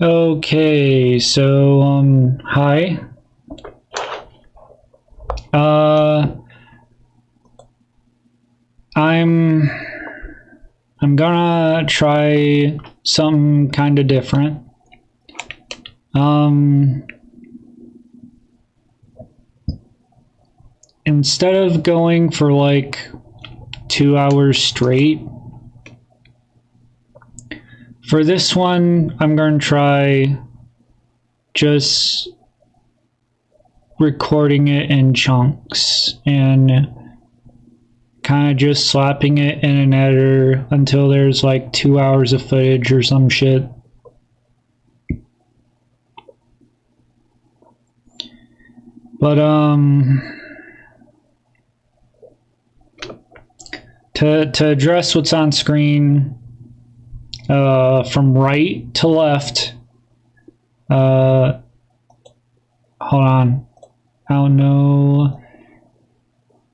Okay, so hi. Uh I'm I'm gonna try something kind of different. Um Instead of going for like 2 hours straight, for this one I'm gonna try just recording it in chunks and kind of just slapping it in an editor until there's like 2 hours of footage or some shit. But to address what's on screen, from right to left, hold on, I don't know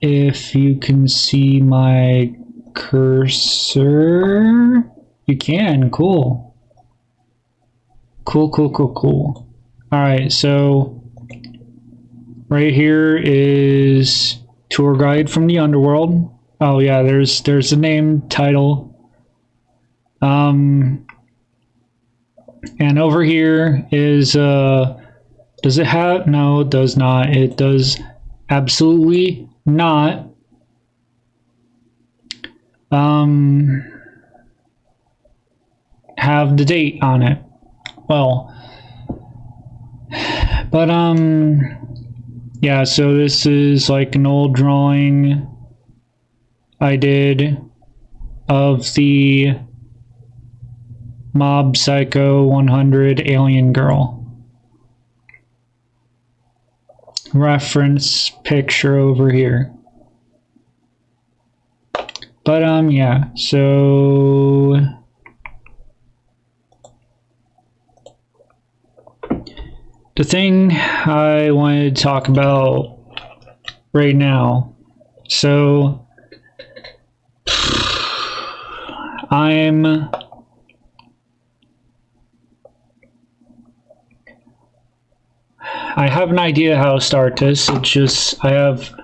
if you can see my cursor. You can. Cool. Cool. All right, so right here is tour guide from the underworld. Oh yeah, there's the name, title. And over here is does it have? No, it does not. It does absolutely not. Have the date on it. Well, but yeah, so this is like an old drawing I did of the Mob Psycho 100 alien girl. Reference picture over here. But yeah, so the thing I wanted to talk about right now. So I have an idea how to start this. It's just I have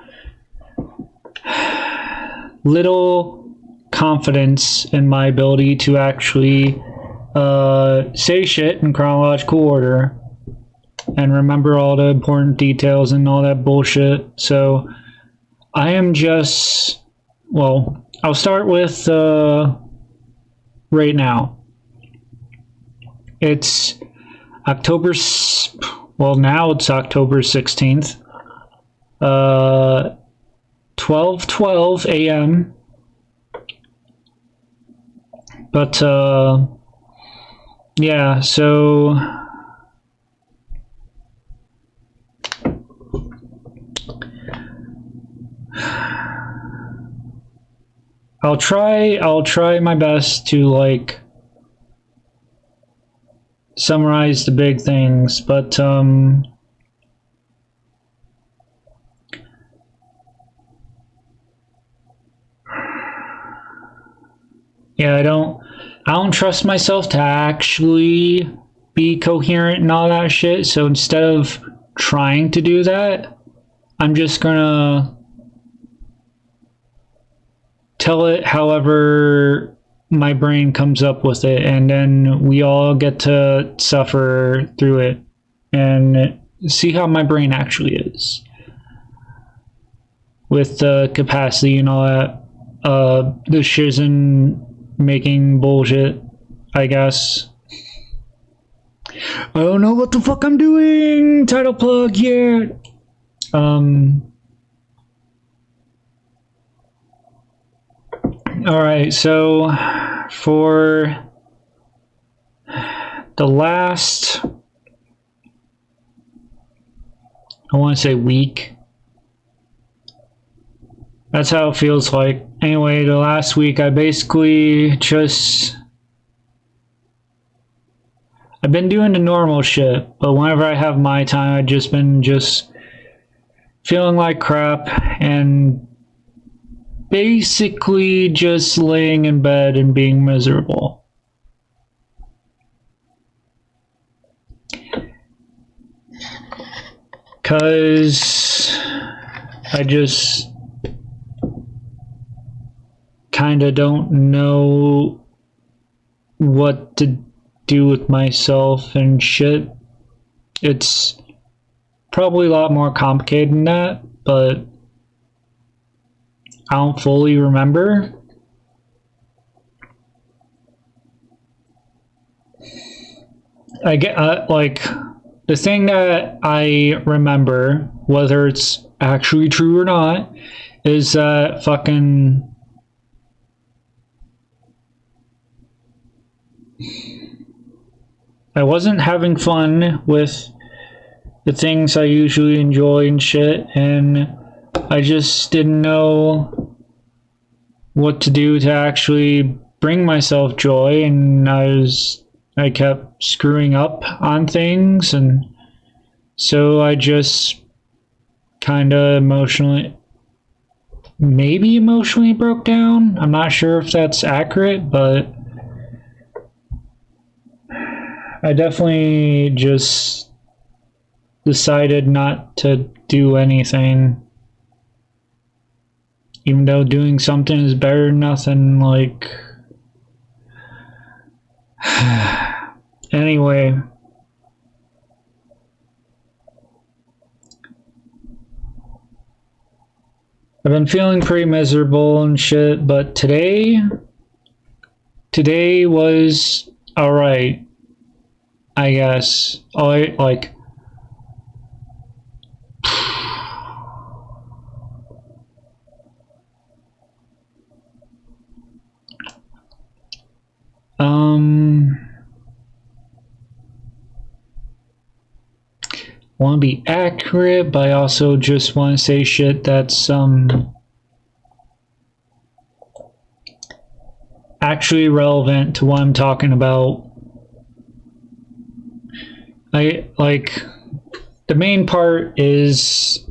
little confidence in my ability to actually say shit in chronological order and remember all the important details and all that bullshit. So I am just, well, I'll start with right now. It's October, well, now it's October 16th, 12:12 a.m. But yeah, so I'll try my best to like summarize the big things, but yeah, I don't trust myself to actually be coherent and all that shit. So instead of trying to do that, I'm just gonna tell it however my brain comes up with it, and then we all get to suffer through it and see how my brain actually is with the capacity and all that. The shizen making bullshit, I guess. I don't know what the fuck I'm doing. Title plug, yeah. All right, so for the last, I want to say week. That's how it feels like. Anyway, the last week I basically just, I've been doing the normal shit, but whenever I have my time, I've just been feeling like crap and basically just laying in bed and being miserable. because I just kind of don't know what to do with myself and shit. It's probably a lot more complicated than that, but I don't fully remember. I get like the thing that I remember, whether it's actually true or not, is that fucking I wasn't having fun with the things I usually enjoy and shit, and I just didn't know what to do to actually bring myself joy, and I kept screwing up on things, and so I just kind of maybe emotionally broke down. I'm not sure if that's accurate, but I definitely just decided not to do anything, even though doing something is better than nothing. Like, anyway, I've been feeling pretty miserable and shit, but today was alright, I guess. Want to be accurate, but I also just want to say shit that's actually relevant to what I'm talking about. The main part is,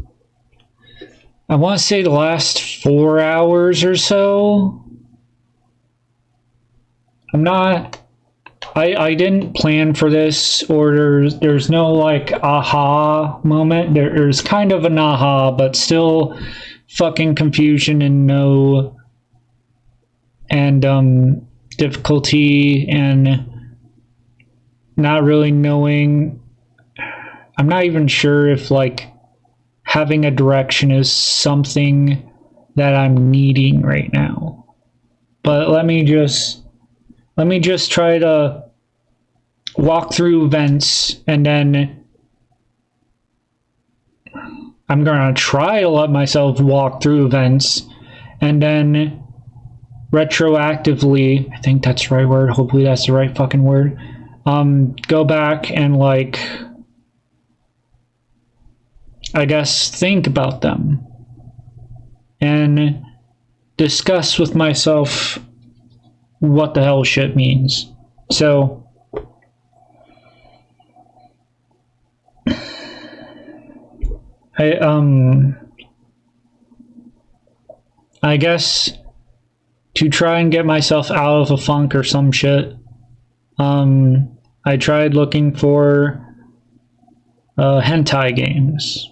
I want to say the last 4 hours or so. I didn't plan for this, or there's no like aha moment. There's kind of an aha, but still fucking confusion and difficulty and not really knowing. I'm not even sure if like having a direction is something that I'm needing right now. But let me just try to walk through events, and then I'm gonna try to let myself walk through events, and then retroactively, I think that's the right word, hopefully that's the right fucking word, go back and like, I guess, think about them and discuss with myself what the hell shit means. So I guess to try and get myself out of a funk or some shit, I tried looking for hentai games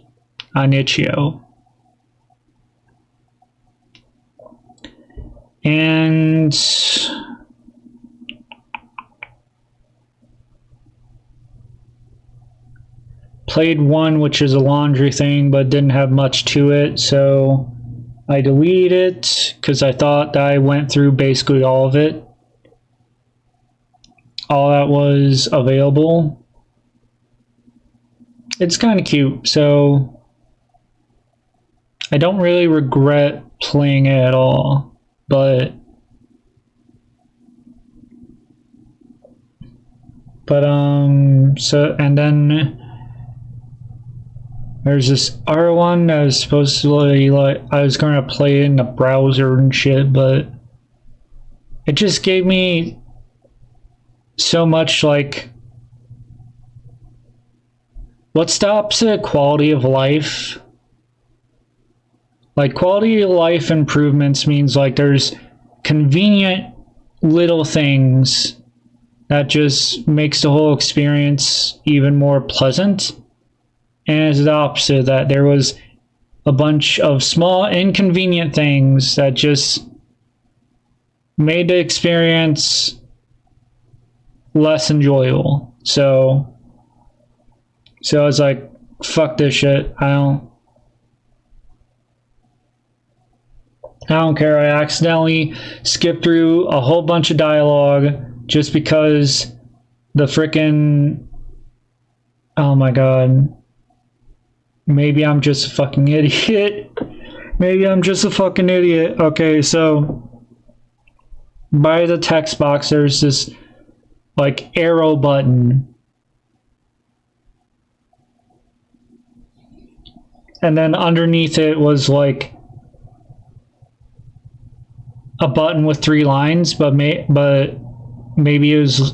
on itch.io. And played one, which is a laundry thing, but didn't have much to it, so I deleted it because I thought that I went through basically all of it. All that was available. It's kind of cute, so I don't really regret playing it at all. But so, and then there's this other one that was supposed to like, I was gonna play it in the browser and shit, but it just gave me so much like, what stops the quality of life? Like, quality of life improvements means like there's convenient little things that just makes the whole experience even more pleasant. And it's the opposite of that. There was a bunch of small inconvenient things that just made the experience less enjoyable. So I was like, fuck this shit. I don't care. I accidentally skipped through a whole bunch of dialogue just because the frickin', oh my god. Maybe I'm just a fucking idiot. Maybe I'm just a fucking idiot. Okay, so by the text box, there's this like arrow button. And then underneath it was like a button with 3 lines, but maybe it was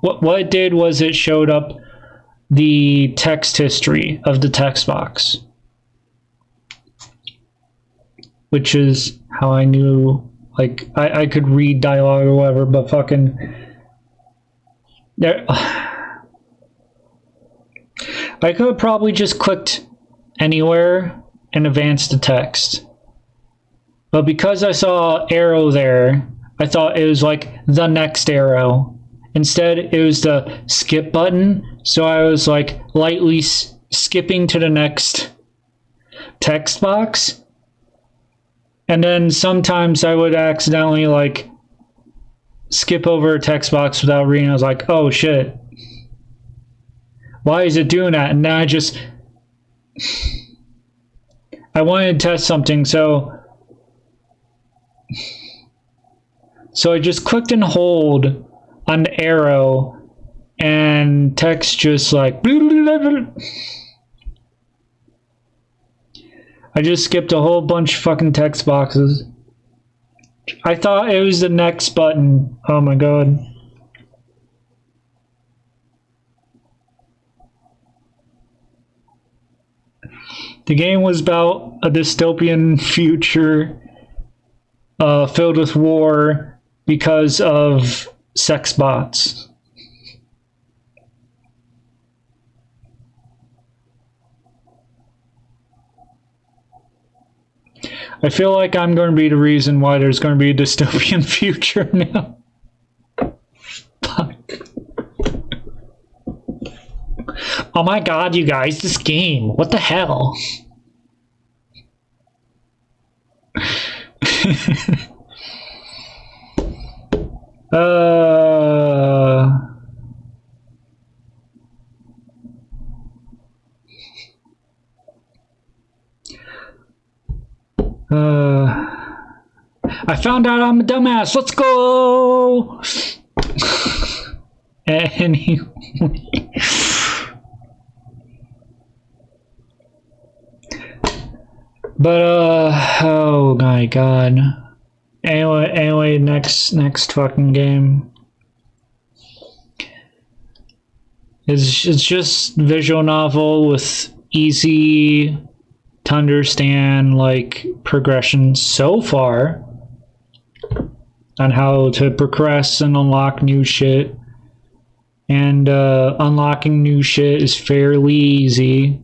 what it did was it showed up the text history of the text box, which is how I knew, like, I could read dialogue or whatever, but fucking there, I could have probably just clicked anywhere and advanced the text. But because I saw arrow there, I thought it was like the next arrow. Instead, it was the skip button. So I was like lightly skipping to the next text box. And then sometimes I would accidentally like skip over a text box without reading. I was like, oh shit. Why is it doing that? And then I wanted to test something, so I just clicked and hold on the arrow, and text just like I just skipped a whole bunch of fucking text boxes. I thought it was the next button. Oh my god. The game was about a dystopian future filled with war because of sex bots. I feel like I'm going to be the reason why there's going to be a dystopian future now. Fuck. Oh my god, you guys, this game. What the hell? I found out I'm a dumbass. Let's go. Anyway. But oh my god. Anyway, next fucking game. It's just visual novel with easy to understand like progression so far on how to progress and unlock new shit. And unlocking new shit is fairly easy.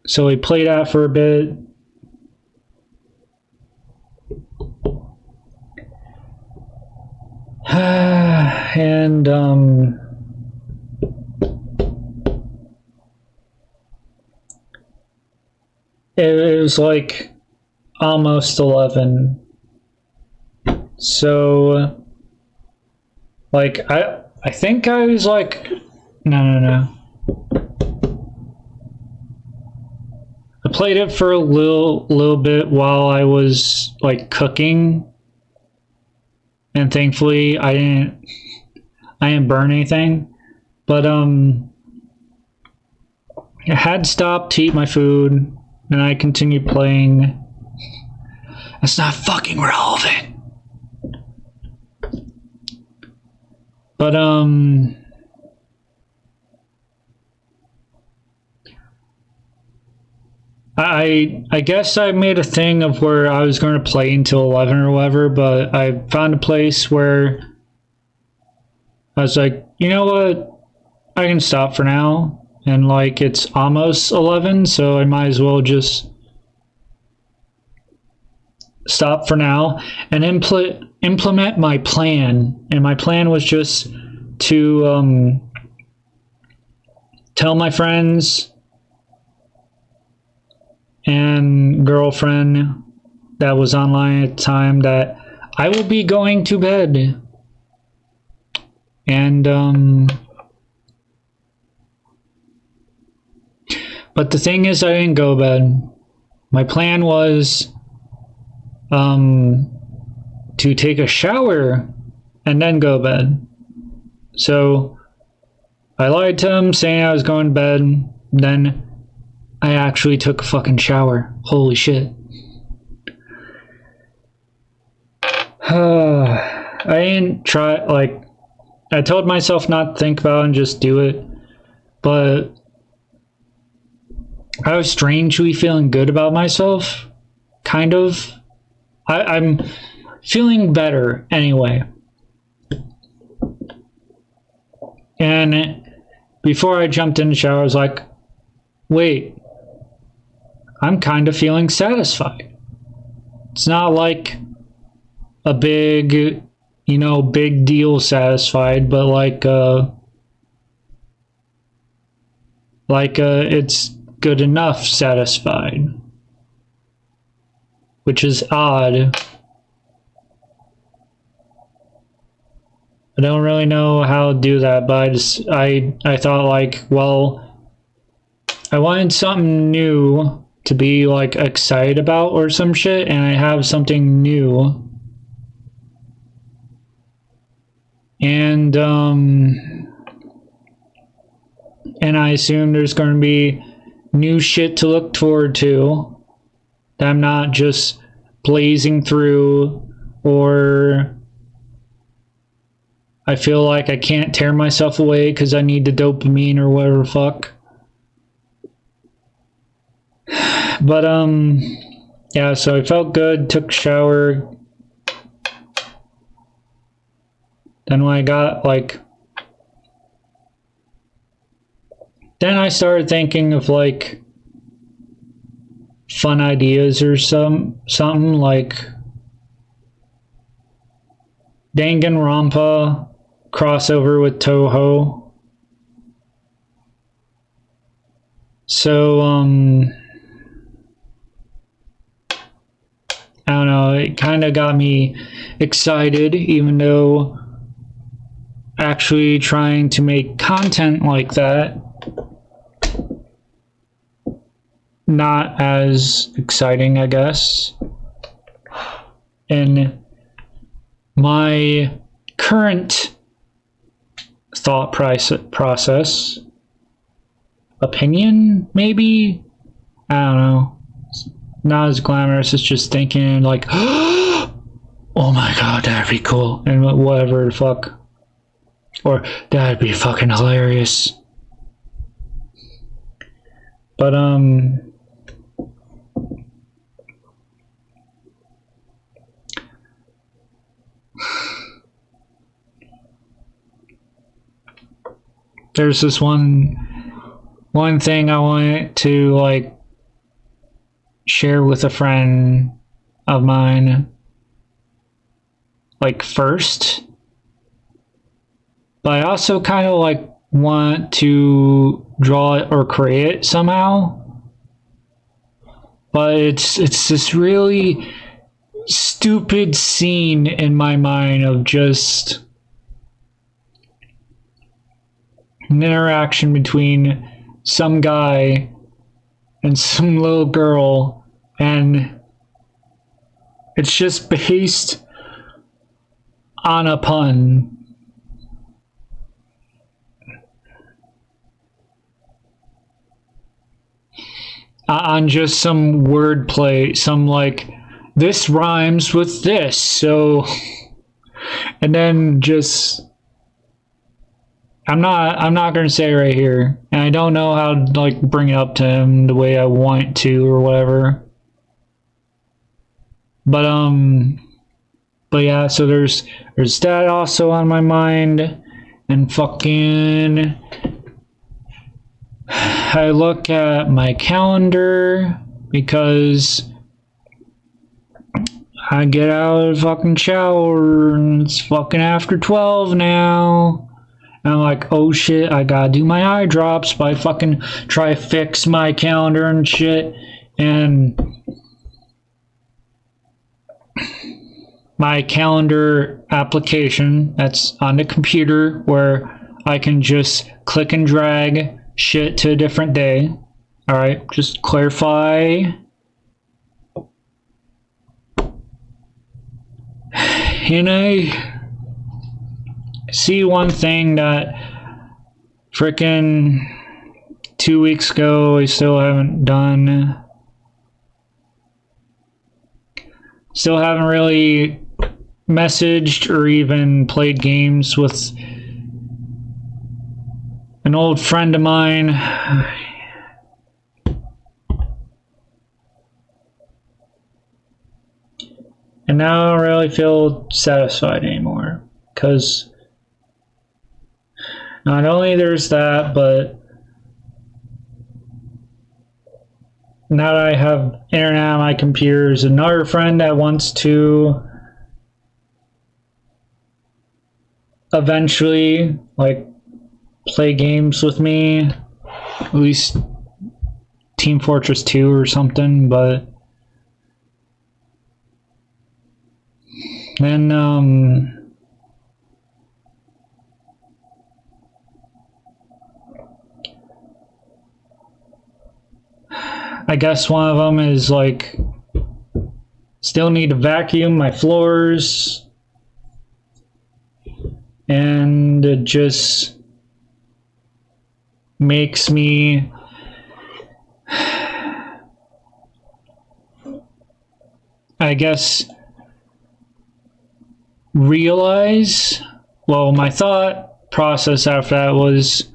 So we played that for a bit. And it was like almost 11. So like I think I was like no. I played it for a little bit while I was like cooking, and thankfully I didn't burn anything. But I had stopped to eat my food, and I continued playing. That's not fucking relevant. But I guess I made a thing of where I was going to play until 11 or whatever, but I found a place where I was like, you know what? I can stop for now. and like it's almost 11, so I might as well just stop for now and implement my plan. And my plan was just to tell my friends and girlfriend that was online at the time that I will be going to bed. And but the thing is, I didn't go to bed. My plan was to take a shower and then go to bed. So I lied to him saying I was going to bed. Then I actually took a fucking shower. Holy shit. I didn't try, like, I told myself not to think about it and just do it. But I was strangely feeling good about myself. Kind of. I'm feeling better anyway. And before I jumped in the shower, I was like, wait, I'm kind of feeling satisfied. It's not like a big, big deal satisfied, but it's good enough satisfied. Which is odd. I don't really know how to do that, but I thought like, well, I wanted something new to be like excited about or some shit, and I have something new. And I assume there's going to be new shit to look forward to. That I'm not just blazing through, or I feel like I can't tear myself away because I need the dopamine or whatever the fuck. But yeah, so I felt good, took a shower. Then when I got then I started thinking of like fun ideas or something like Danganronpa crossover with Toho. So I don't know, it kind of got me excited, even though actually trying to make content like that not as exciting, I guess. And my current thought process, opinion, maybe? I don't know. It's not as glamorous. It's just thinking like, oh my god, that'd be cool. And whatever the fuck. Or that'd be fucking hilarious. But there's this one thing I wanted to like share with a friend of mine like first, but I also kind of like want to draw it or create it somehow. But it's this really stupid scene in my mind of just an interaction between some guy and some little girl, and it's just based on a pun. On just some wordplay, some like, this rhymes with this, so, and then just, I'm not gonna say right here, and I don't know how to like bring it up to him the way I want to or whatever. But yeah, so there's that also on my mind, and fucking I look at my calendar because I get out of the fucking shower and it's fucking after 12 now. And I'm like, oh shit, I gotta do my eye drops, but I fucking try to fix my calendar and shit. And my calendar application that's on the computer where I can just click and drag shit to a different day. All right, just clarify. And I see one thing that frickin' 2 weeks ago I still haven't done. Still haven't really messaged or even played games with an old friend of mine. And now I don't really feel satisfied anymore. Because not only there's that, but now that I have internet on my computer, there's another friend that wants to eventually like play games with me, at least Team Fortress 2 or something, but then I guess one of them is like still need to vacuum my floors, and it just makes me I guess realize, well, my thought process after that was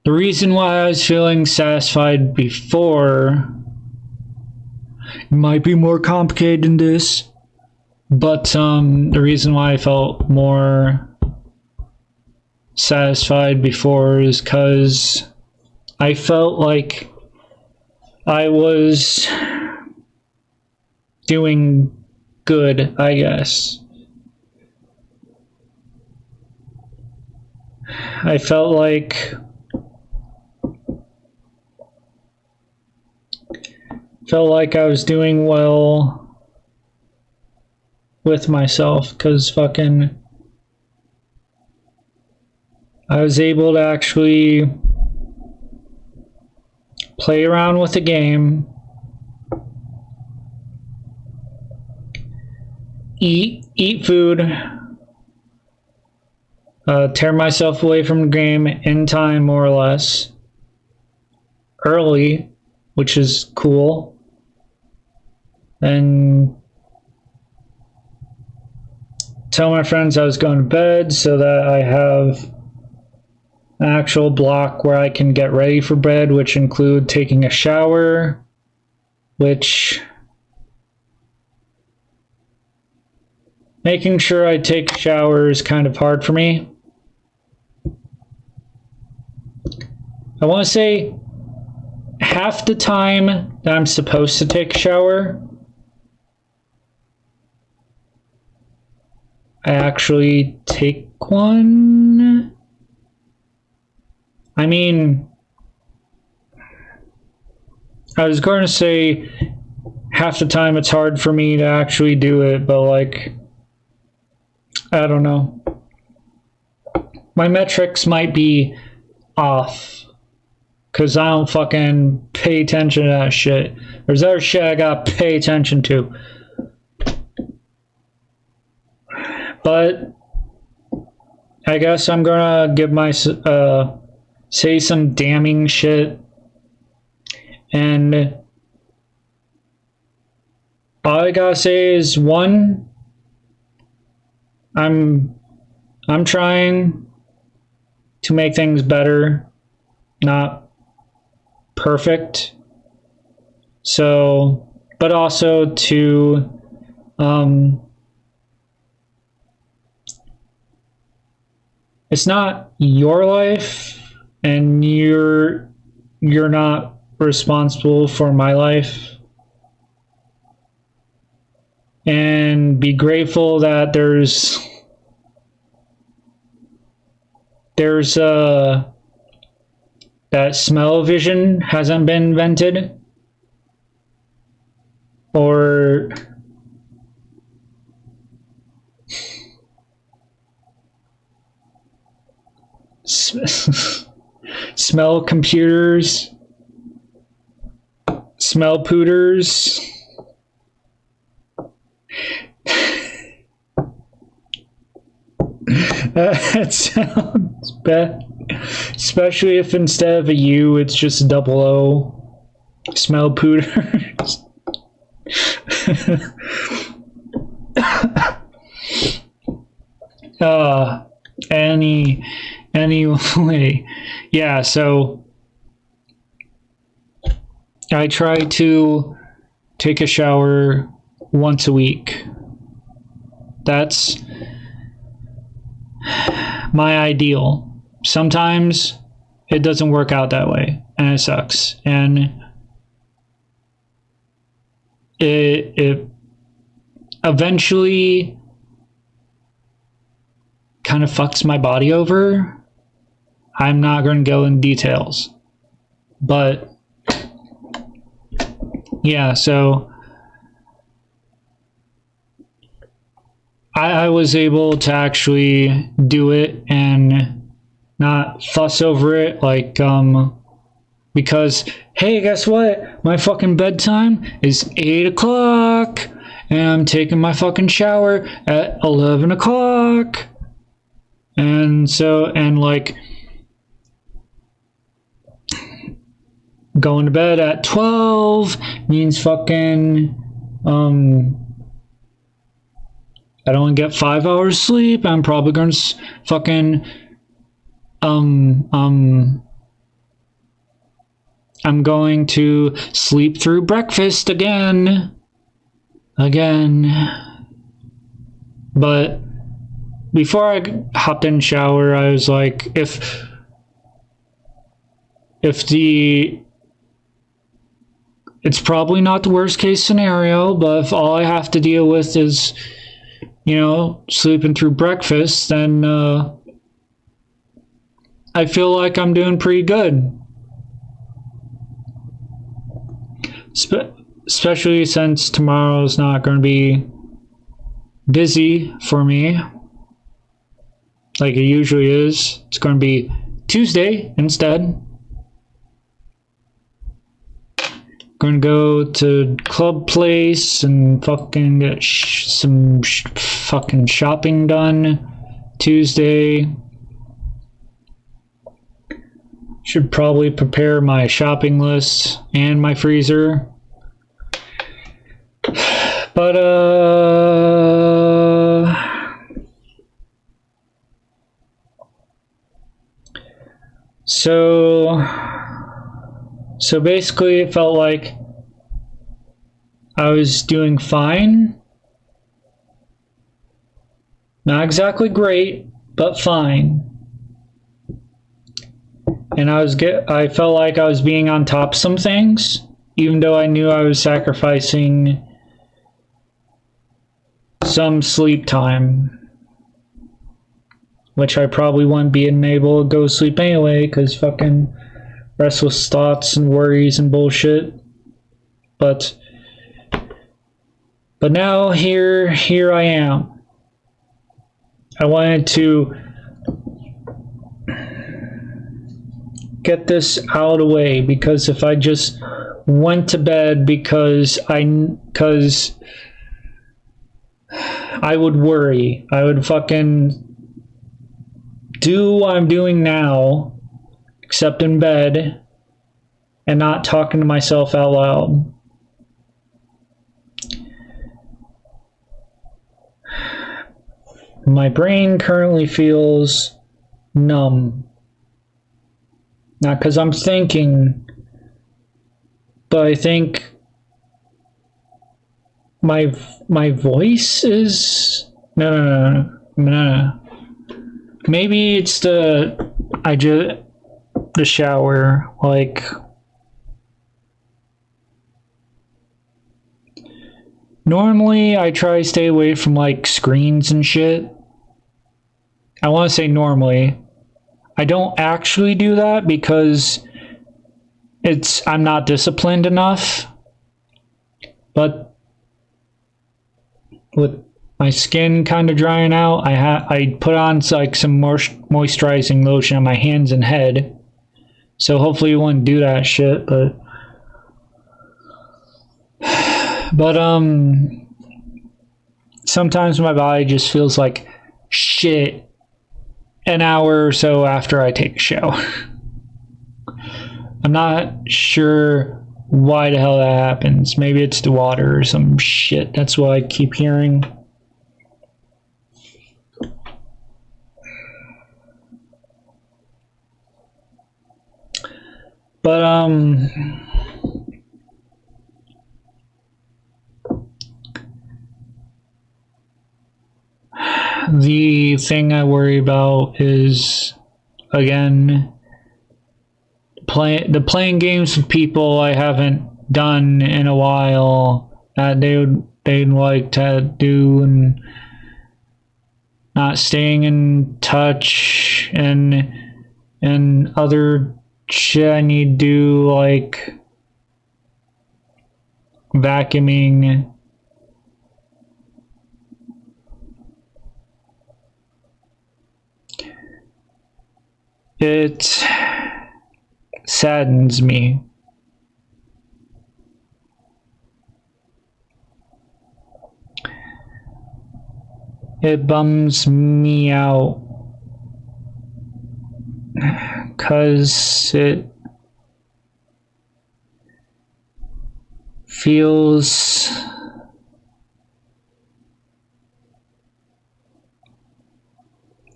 the reason why I was feeling satisfied before. It might be more complicated than this, but the reason why I felt more satisfied before is because I felt like I was doing good, I guess. I felt like I was doing well with myself, because fucking I was able to actually play around with the game, eat food, tear myself away from the game in time, more or less, early, which is cool, and tell my friends I was going to bed so that I have an actual block where I can get ready for bed, which include taking a shower, which making sure I take a shower is kind of hard for me. I want to say half the time that I'm supposed to take a shower, I actually take one. I mean, I was going to say half the time it's hard for me to actually do it, but like, I don't know. My metrics might be off, because I don't fucking pay attention to that shit. There's other shit I gotta pay attention to. But I guess I'm gonna give my say some damning shit, and all I gotta say is, one, I'm trying to make things better, not perfect. So, but also to it's not your life, and you're not responsible for my life. And be grateful that there's that smell-o-vision hasn't been invented, or smell computers, smell pooters. That sounds bad. Especially if instead of a U, it's just double O. Smell pooters. Anyway, yeah, so I try to take a shower once a week. That's my ideal. Sometimes it doesn't work out that way, and it sucks. And it eventually kind of fucks my body over. I'm not going to go in details. But yeah, so I was able to actually do it and not fuss over it, like, because, hey, guess what? My fucking bedtime is 8 o'clock, and I'm taking my fucking shower at 11 o'clock. And so, and like, going to bed at 12 means fucking, I don't get 5 hours sleep. I'm probably gonna fucking, I'm going to sleep through breakfast again. But before I hopped in the shower, I was like, if it's probably not the worst case scenario, but if all I have to deal with is, you know, sleeping through breakfast, then I feel like I'm doing pretty good. Especially since tomorrow's not going to be busy for me like it usually is. It's going to be Tuesday instead. Going to go to Club Place and fucking get some fucking shopping done Tuesday. Should probably prepare my shopping list and my freezer. But, So basically it felt like I was doing fine. Not exactly great, but fine. And I felt like I was being on top of some things, even though I knew I was sacrificing some sleep time, which I probably wouldn't be able to go to sleep anyway, because fucking restless thoughts and worries and bullshit. But now here I am. I wanted to get this out of the way, because if I just went to bed because I would worry. I would fucking do what I'm doing now, except in bed, and not talking to myself out loud. My brain currently feels numb. Not because I'm thinking, but I think my voice is no. Maybe it's the shower. Like, normally I try to stay away from like screens and shit. I want to say normally. I don't actually do that because I'm not disciplined enough. But with my skin kind of drying out, I put on like some moisturizing lotion on my hands and head. So hopefully you wouldn't do that shit, but sometimes my body just feels like shit an hour or so after I take a shower. I'm not sure why the hell that happens. Maybe it's the water or some shit. That's what I keep hearing. But the thing I worry about is, again, playing games with people I haven't done in a while that they'd like to do, and not staying in touch, and other shit I need to do, like vacuuming. It saddens me. It bums me out. 'Cause it feels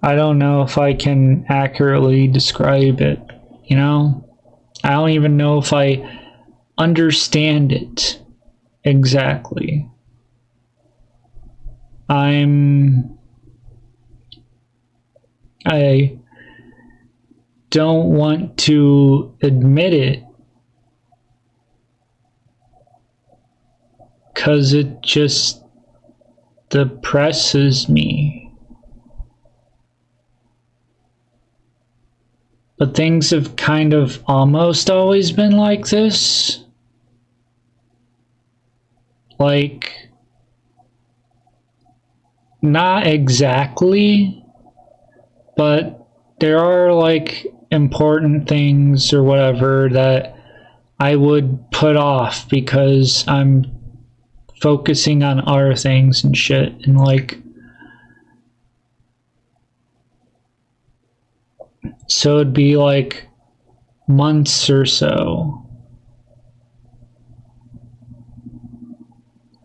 I don't know if I can accurately describe it, you know? I don't even know if I understand it exactly. I don't want to admit it because it just depresses me. But things have kind of almost always been like this. Like, not exactly, but there are like important things or whatever that I would put off because I'm focusing on other things and shit, and like, so it'd be like months or so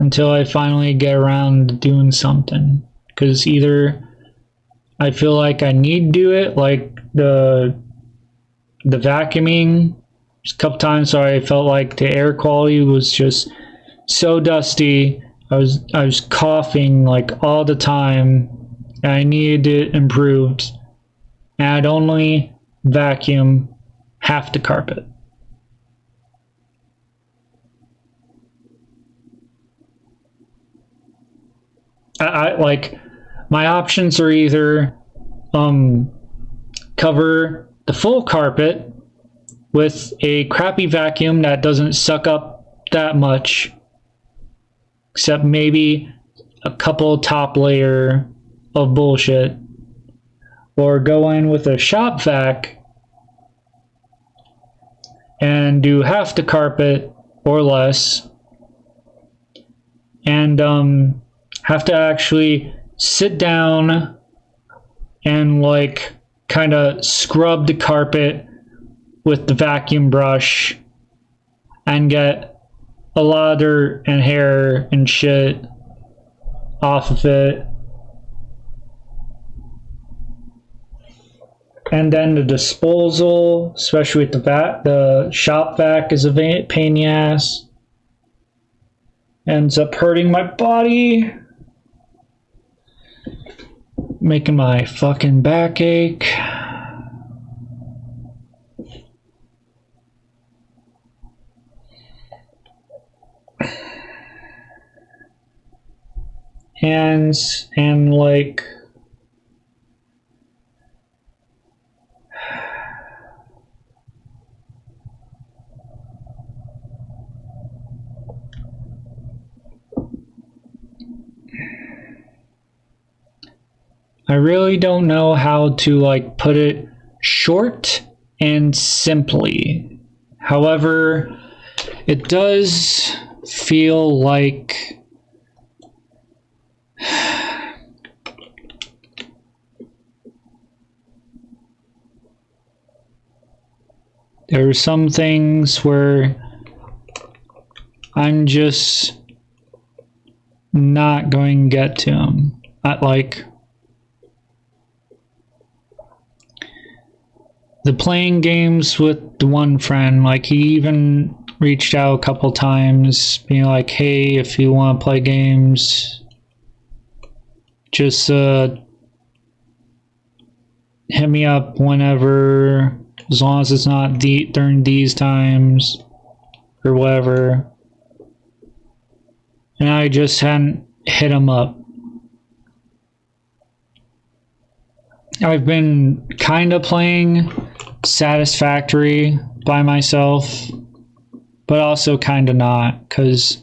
until I finally get around to doing something, because either I feel like I need to do it, like the vacuuming. Just a couple times where I felt like the air quality was just so dusty. I was coughing like all the time, and I needed it improved. And I'd only vacuum half the carpet. I like, my options are either cover the full carpet with a crappy vacuum that doesn't suck up that much, except maybe a couple top layer of bullshit, or go in with a shop vac and do half the carpet or less, and have to actually sit down and like kind of scrub the carpet with the vacuum brush and get a lot of dirt and hair and shit off of it. And then the disposal, especially with the shop vac, is a pain in the ass. Ends up hurting my body, making my fucking back ache. hands and like I really don't know how to like put it short and simply. However, it does feel like there are some things where I'm just not going to get to them. Like the playing games with the one friend, like he even reached out a couple times being like, hey, if you want to play games, just hit me up whenever, as long as it's not during these times or whatever. And I just hadn't hit him up. I've been kind of playing Satisfactory by myself, but also kind of not, because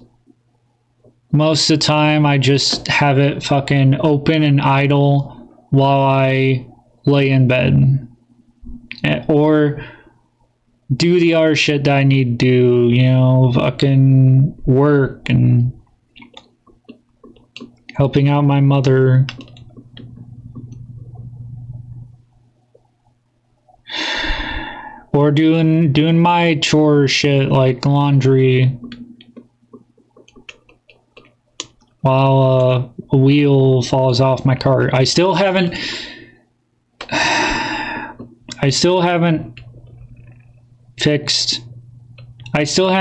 most of the time I just have it fucking open and idle while I lay in bed. Or do the other shit that I need to do, you know, fucking work and helping out my mother. Or doing my chore shit like laundry while a wheel falls off my cart. I still haven't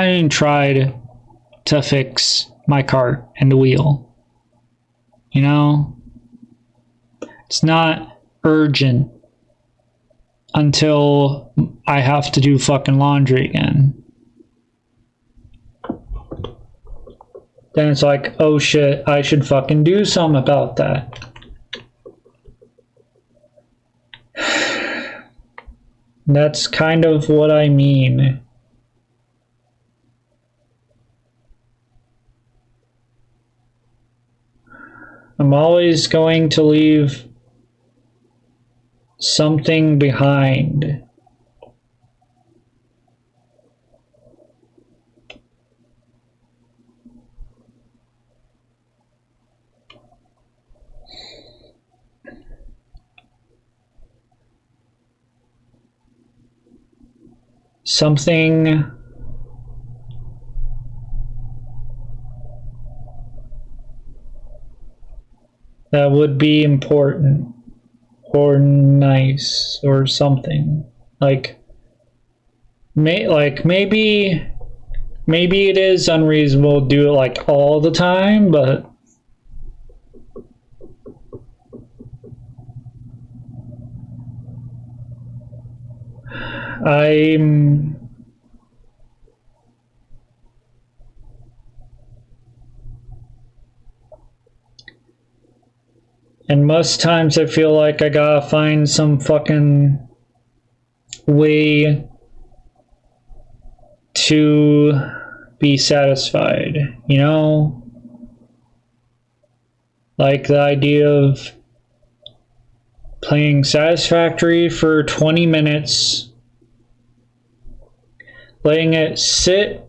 even tried to fix my cart and the wheel. You know? It's not urgent until I have to do fucking laundry again. Then it's like, oh shit, I should fucking do something about that. That's kind of what I mean. I'm always going to leave something behind. Something that would be important or nice or something. Like maybe it is unreasonable to do it like all the time, but and most times I feel like I gotta find some fucking way to be satisfied, you know? Like the idea of playing Satisfactory for 20 minutes, letting it sit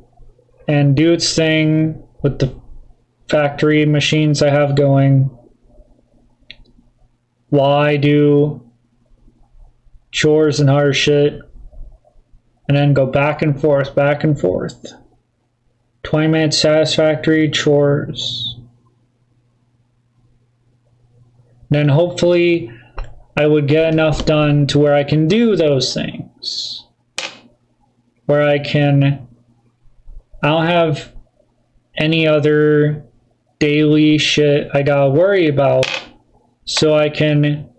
and do its thing with the factory machines I have going, while I do chores and hard shit, and then go back and forth. 20 minutes Satisfactory, chores. Then hopefully I would get enough done to where I can do those things. Where I don't have any other daily shit I gotta worry about. So I can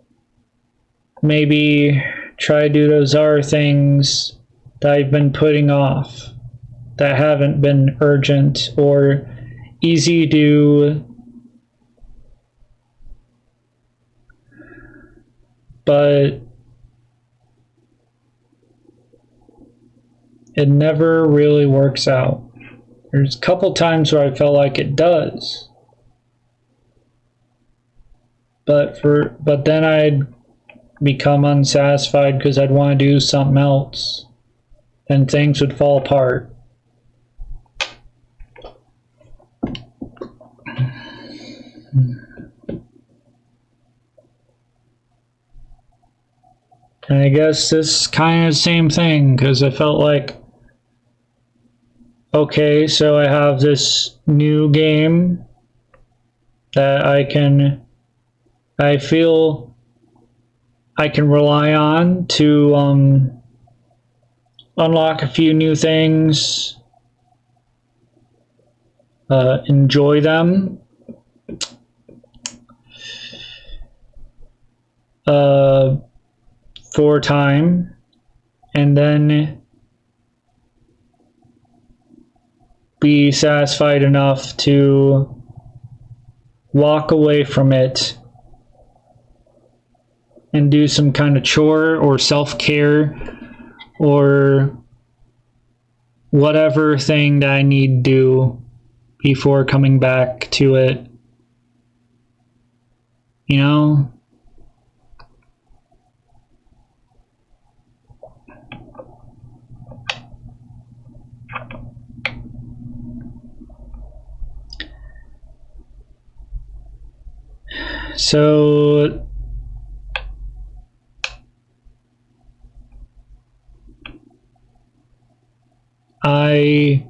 maybe try to do those other things that I've been putting off, that haven't been urgent or easy to but it never really works out. There's a couple times where I felt like it does. But then I'd become unsatisfied because I'd want to do something else. And things would fall apart. And I guess this is kind of the same thing, because I felt like, okay, so I have this new game that I feel I can rely on to unlock a few new things, enjoy them, for a time, and then be satisfied enough to walk away from it and do some kind of chore or self-care or whatever thing that I need to do before coming back to it. You know? So I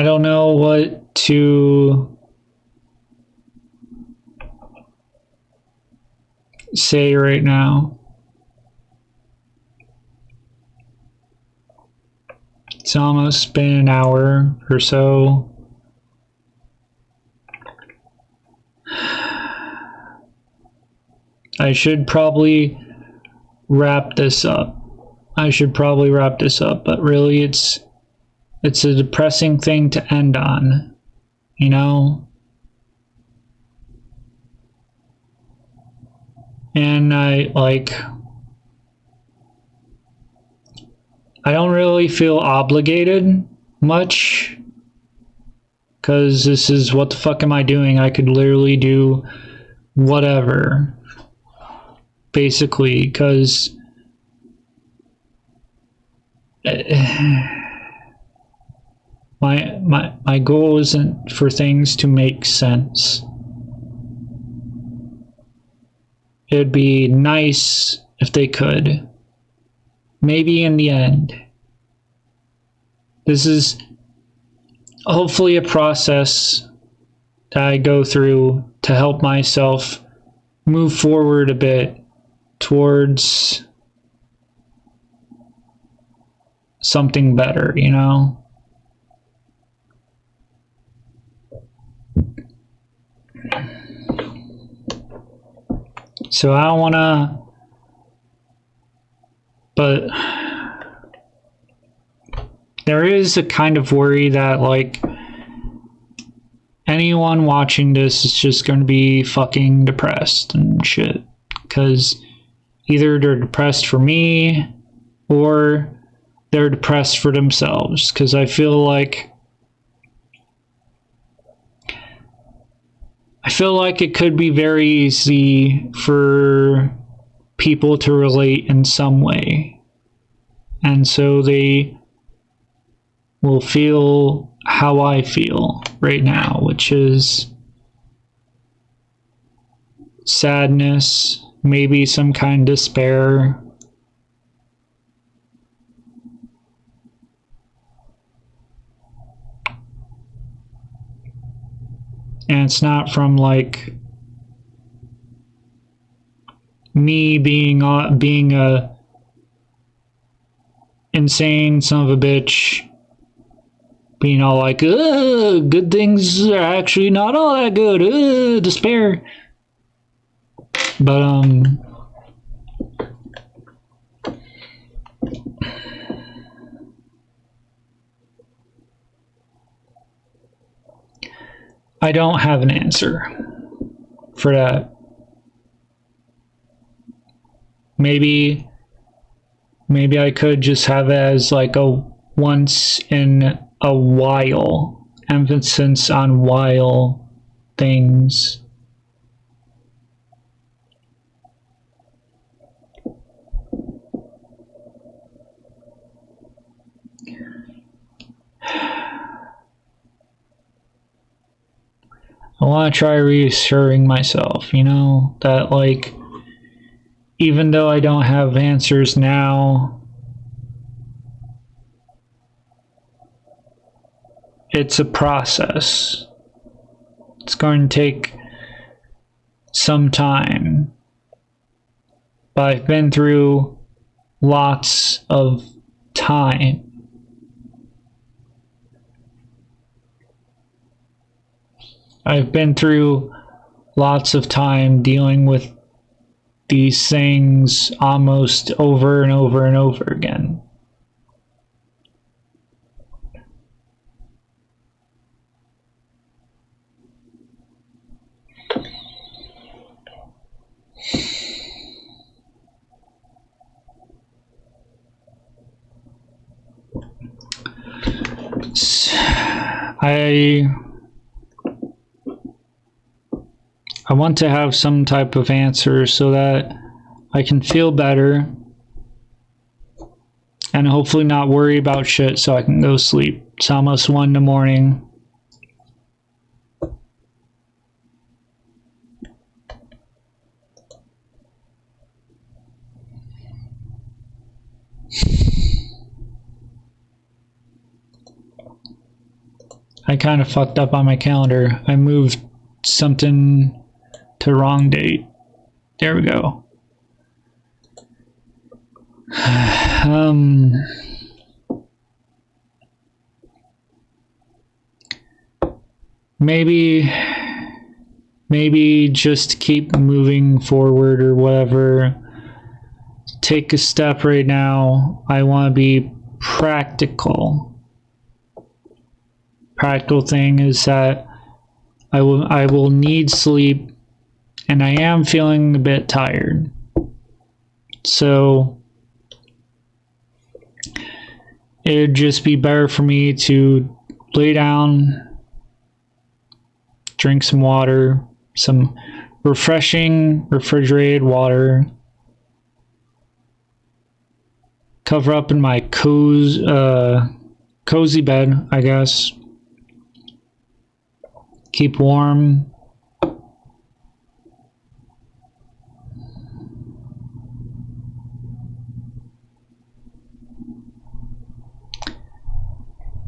don't know what to say right now. It's almost been an hour or so. I should probably wrap this up. But really it's a depressing thing to end on, you know? And I don't really feel obligated much, because this is, what the fuck am I doing? I could literally do whatever, basically, because my goal isn't for things to make sense. It'd be nice if they could. Maybe in the end. This is hopefully a process that I go through to help myself move forward a bit towards something better, you know? So I don't wanna, but there is a kind of worry that, like, anyone watching this is just going to be fucking depressed and shit, because either they're depressed for me or they're depressed for themselves, because I feel like it could be very easy for people to relate in some way, and so they will feel how I feel right now, which is sadness, maybe some kind of despair. And it's not from, like, me being a insane son of a bitch, being all like, good things are actually not all that good, despair. But I don't have an answer for that. maybe I could just have it as like a once in a while, emphasis on while things. I want to try reassuring myself, you know, that like, even though I don't have answers now, it's a process. It's going to take some time. But I've been through lots of time. I've been through lots of time dealing with these things almost over and over and over again. I want to have some type of answer so that I can feel better and hopefully not worry about shit so I can go sleep. It's almost 1 in the morning. I kind of fucked up on my calendar. I moved something to wrong date. There we go. Maybe just keep moving forward or whatever. Take a step right now. I want to be practical. Practical thing is that I will need sleep, and I am feeling a bit tired. So it'd just be better for me to lay down, drink some water, some refreshing refrigerated water, cover up in my cozy bed, I guess. Keep warm.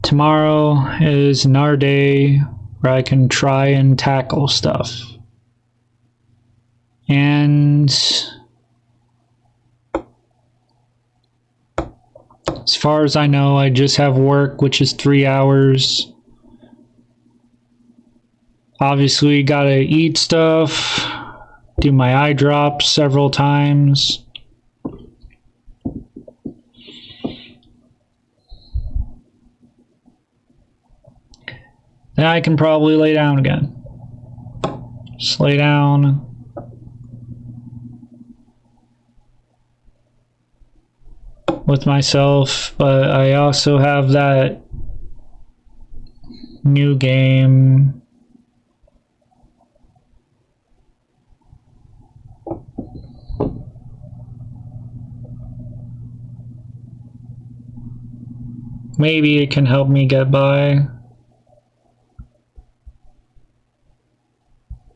Tomorrow is another day where I can try and tackle stuff. And as far as I know, I just have work, which is 3 hours. Obviously, gotta eat stuff, do my eye drops several times. Then I can probably lay down again. Just lay down. With myself, but I also have that new game. Maybe it can help me get by.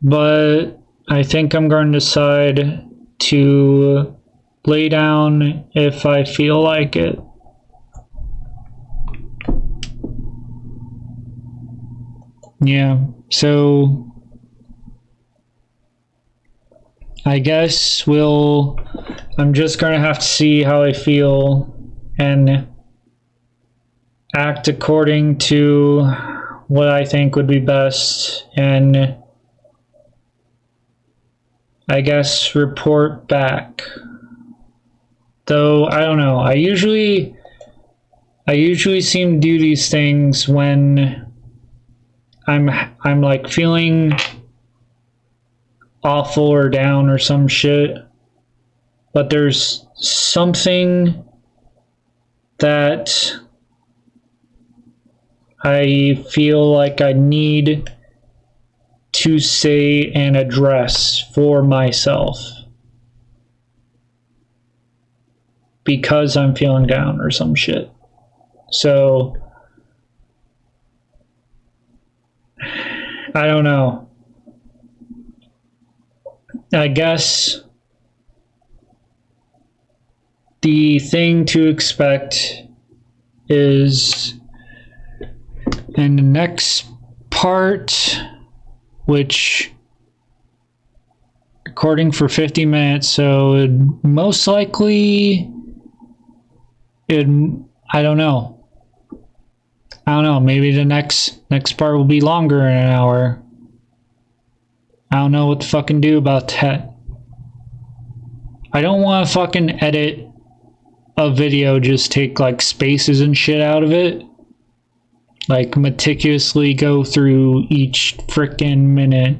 But I think I'm going to decide to lay down if I feel like it. Yeah, so I guess I'm just gonna have to see how I feel and act according to what I think would be best, and I guess report back. Though I don't know. I usually seem to do these things when I'm like feeling awful or down or some shit. but there's something that I feel like I need to say and address for myself because I'm feeling down or some shit. So I don't know. I guess the thing to expect is in the next part, which recording for 50 minutes, so it most likely I don't know, maybe the next part will be longer than an hour. I don't know what to fucking do about that. I don't want to fucking edit a video, just take like spaces and shit out of it, like meticulously go through each frickin' minute.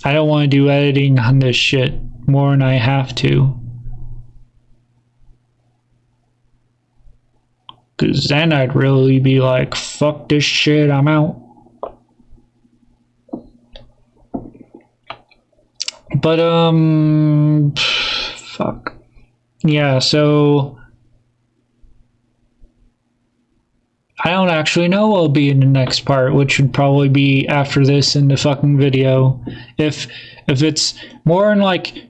I don't want to do editing on this shit more than I have to, because then I'd really be like, fuck this shit, I'm out. But fuck yeah, so I don't actually know what'll be in the next part, which would probably be after this in the fucking video. If it's more than like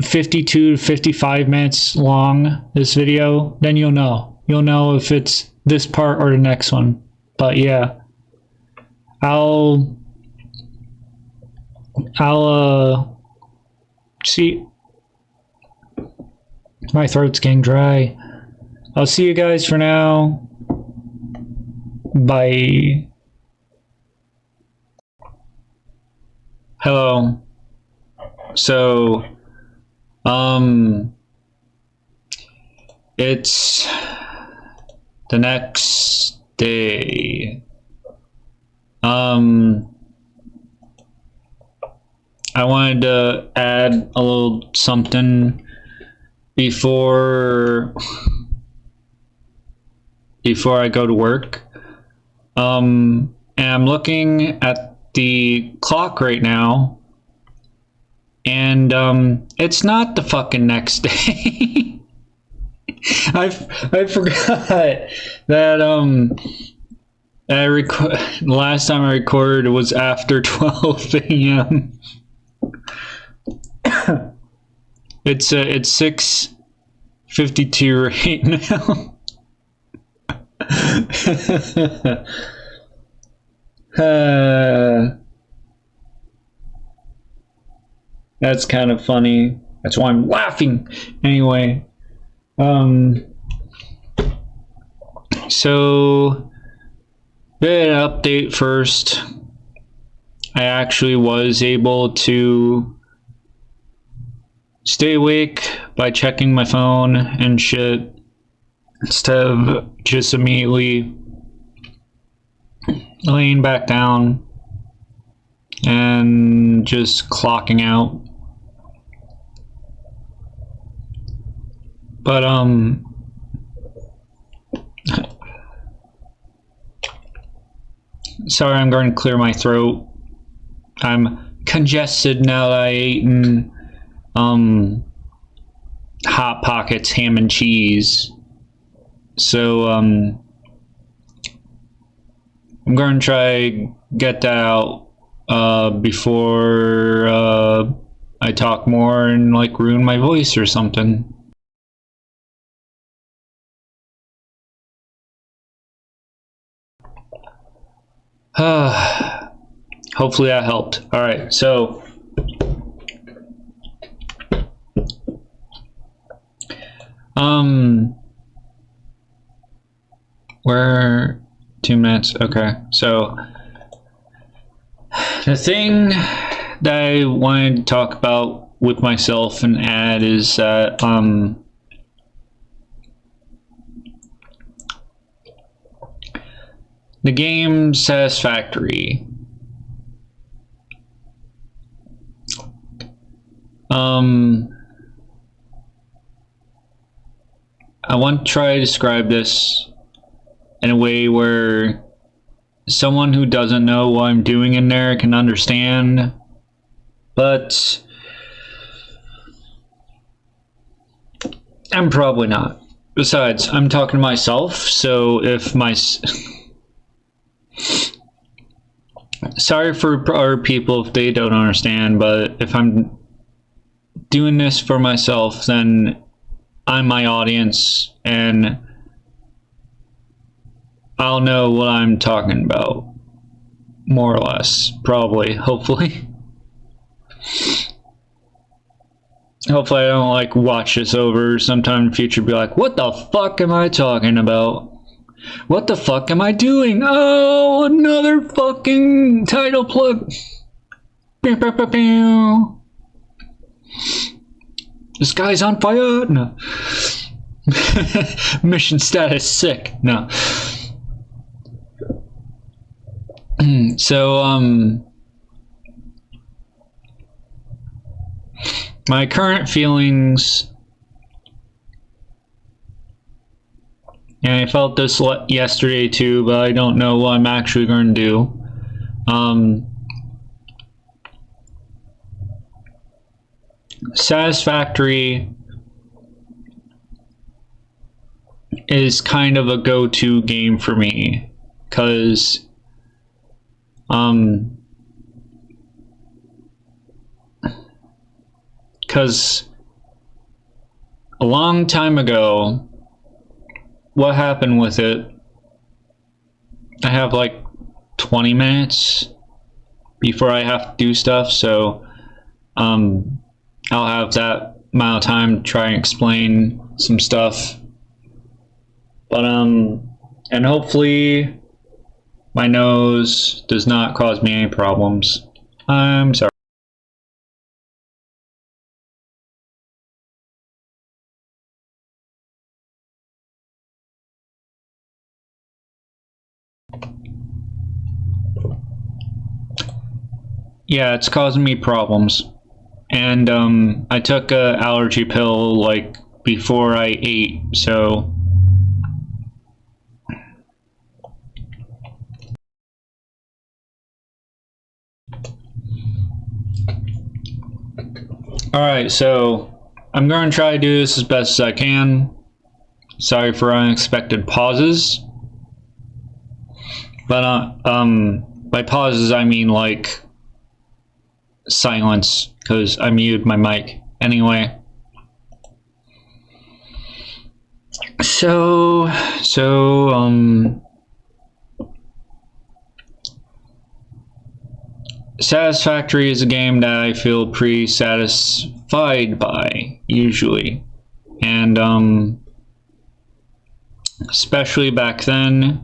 52 to 55 minutes long, this video, then you'll know if it's this part or the next one. But yeah, I'll see. My throat's getting dry. I'll see you guys for now. Bye. Hello. So, it's the next day. I wanted to add a little something before I go to work. And I'm looking at the clock right now, and it's not the fucking next day. I forgot that last time I recorded it was after 12 a.m. It's 6:52 right now. That's kind of funny. That's why I'm laughing. Anyway, so bit of an update first. I actually was able to stay awake by checking my phone and shit instead of just immediately laying back down and just clocking out. But sorry, I'm going to clear my throat. I'm congested now that I ate Hot Pockets ham and cheese. So I'm going to try get that out before I talk more and like ruin my voice or something. Hopefully that helped. All right, so we're 2 minutes. Okay, so the thing that I wanted to talk about with myself and add is that the game Satisfactory. I want to try to describe this in a way where someone who doesn't know what I'm doing in there can understand, but I'm probably not. Besides, I'm talking to myself, so if sorry for other people if they don't understand, but if I'm doing this for myself, then I'm my audience, and I'll know what I'm talking about, more or less, probably, hopefully. Hopefully I don't like watch this over sometime in the future and be like, what the fuck am I talking about? What the fuck am I doing? Oh, another fucking title plug. Pew, pew, pew, pew. This guy's on fire. No. Mission status sick. No. So, my current feelings, and I felt this yesterday too, but I don't know what I'm actually going to do. Satisfactory is kind of a go-to game for me, because a long time ago, what happened with it, I have like 20 minutes before I have to do stuff, so I'll have that amount of time to try and explain some stuff. But and hopefully my nose does not cause me any problems. I'm sorry. Yeah, it's causing me problems. And I took a allergy pill like before I ate, so alright, so I'm going to try to do this as best as I can. Sorry for unexpected pauses. But by pauses I mean like silence, because I muted my mic anyway. So Satisfactory is a game that I feel pretty satisfied by, usually. And especially back then,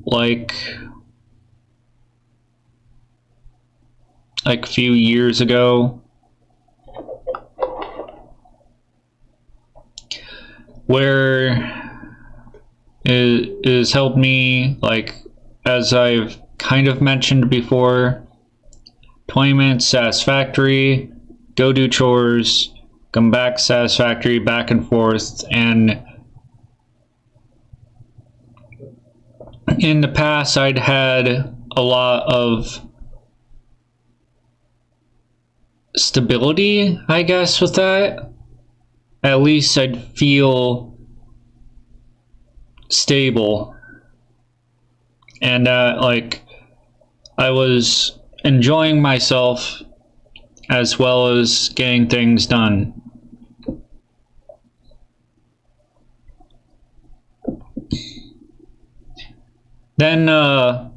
like a few years ago, where it has helped me, like, as I've kind of mentioned before, 20 minutes Satisfactory, go do chores, come back Satisfactory, back and forth. And in the past I'd had a lot of stability, I guess, with that. At least I'd feel stable, and like I was enjoying myself as well as getting things done. Then I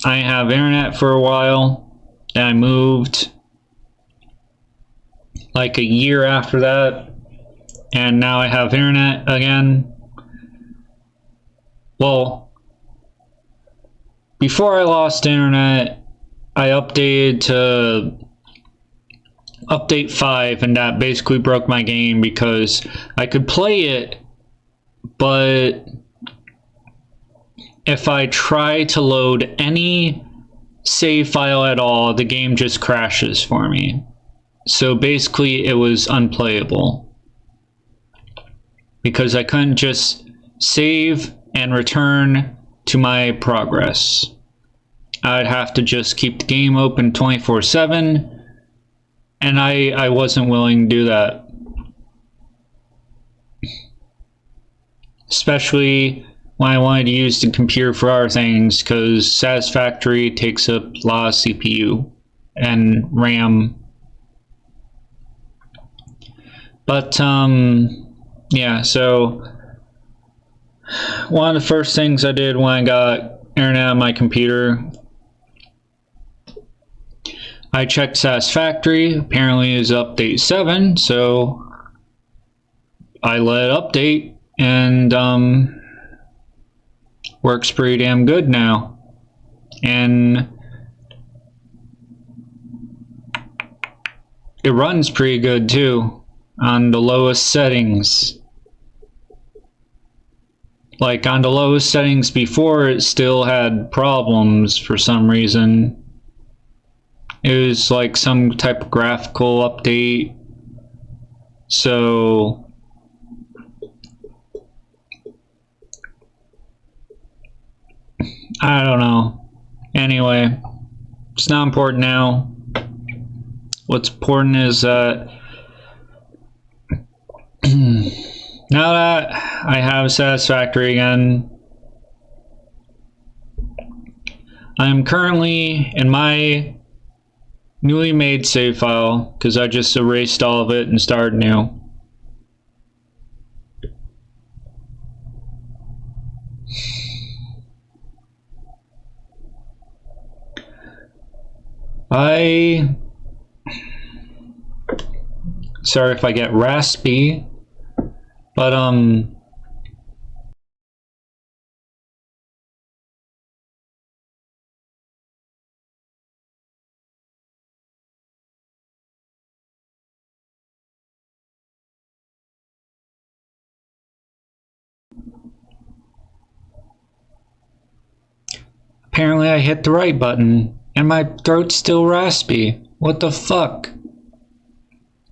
have internet for a while. And I moved like a year after that, and now I have internet again. Well, before I lost internet, I updated to update 5, and that basically broke my game because I could play it, but if I try to load any save file at all, the game just crashes for me. So basically it was unplayable because I couldn't just save and return to my progress. I'd have to just keep the game open 24/7, and I wasn't willing to do that. Especially when I wanted to use the computer for other things, because Satisfactory takes up a lot of CPU and RAM. But yeah, so one of the first things I did when I got internet on my computer, I checked Satisfactory. Apparently it's update 7, so I let it update, and works pretty damn good now. And it runs pretty good too on the lowest settings. Like on the lowest settings before, it still had problems for some reason. It was like some type of graphical update. So I don't know. Anyway, it's not important now. What's important is that now that I have Satisfactory again, I'm currently in my newly made save file because I just erased all of it and started new. Sorry if I get raspy, but apparently I hit the right button and my throat's still raspy. What the fuck?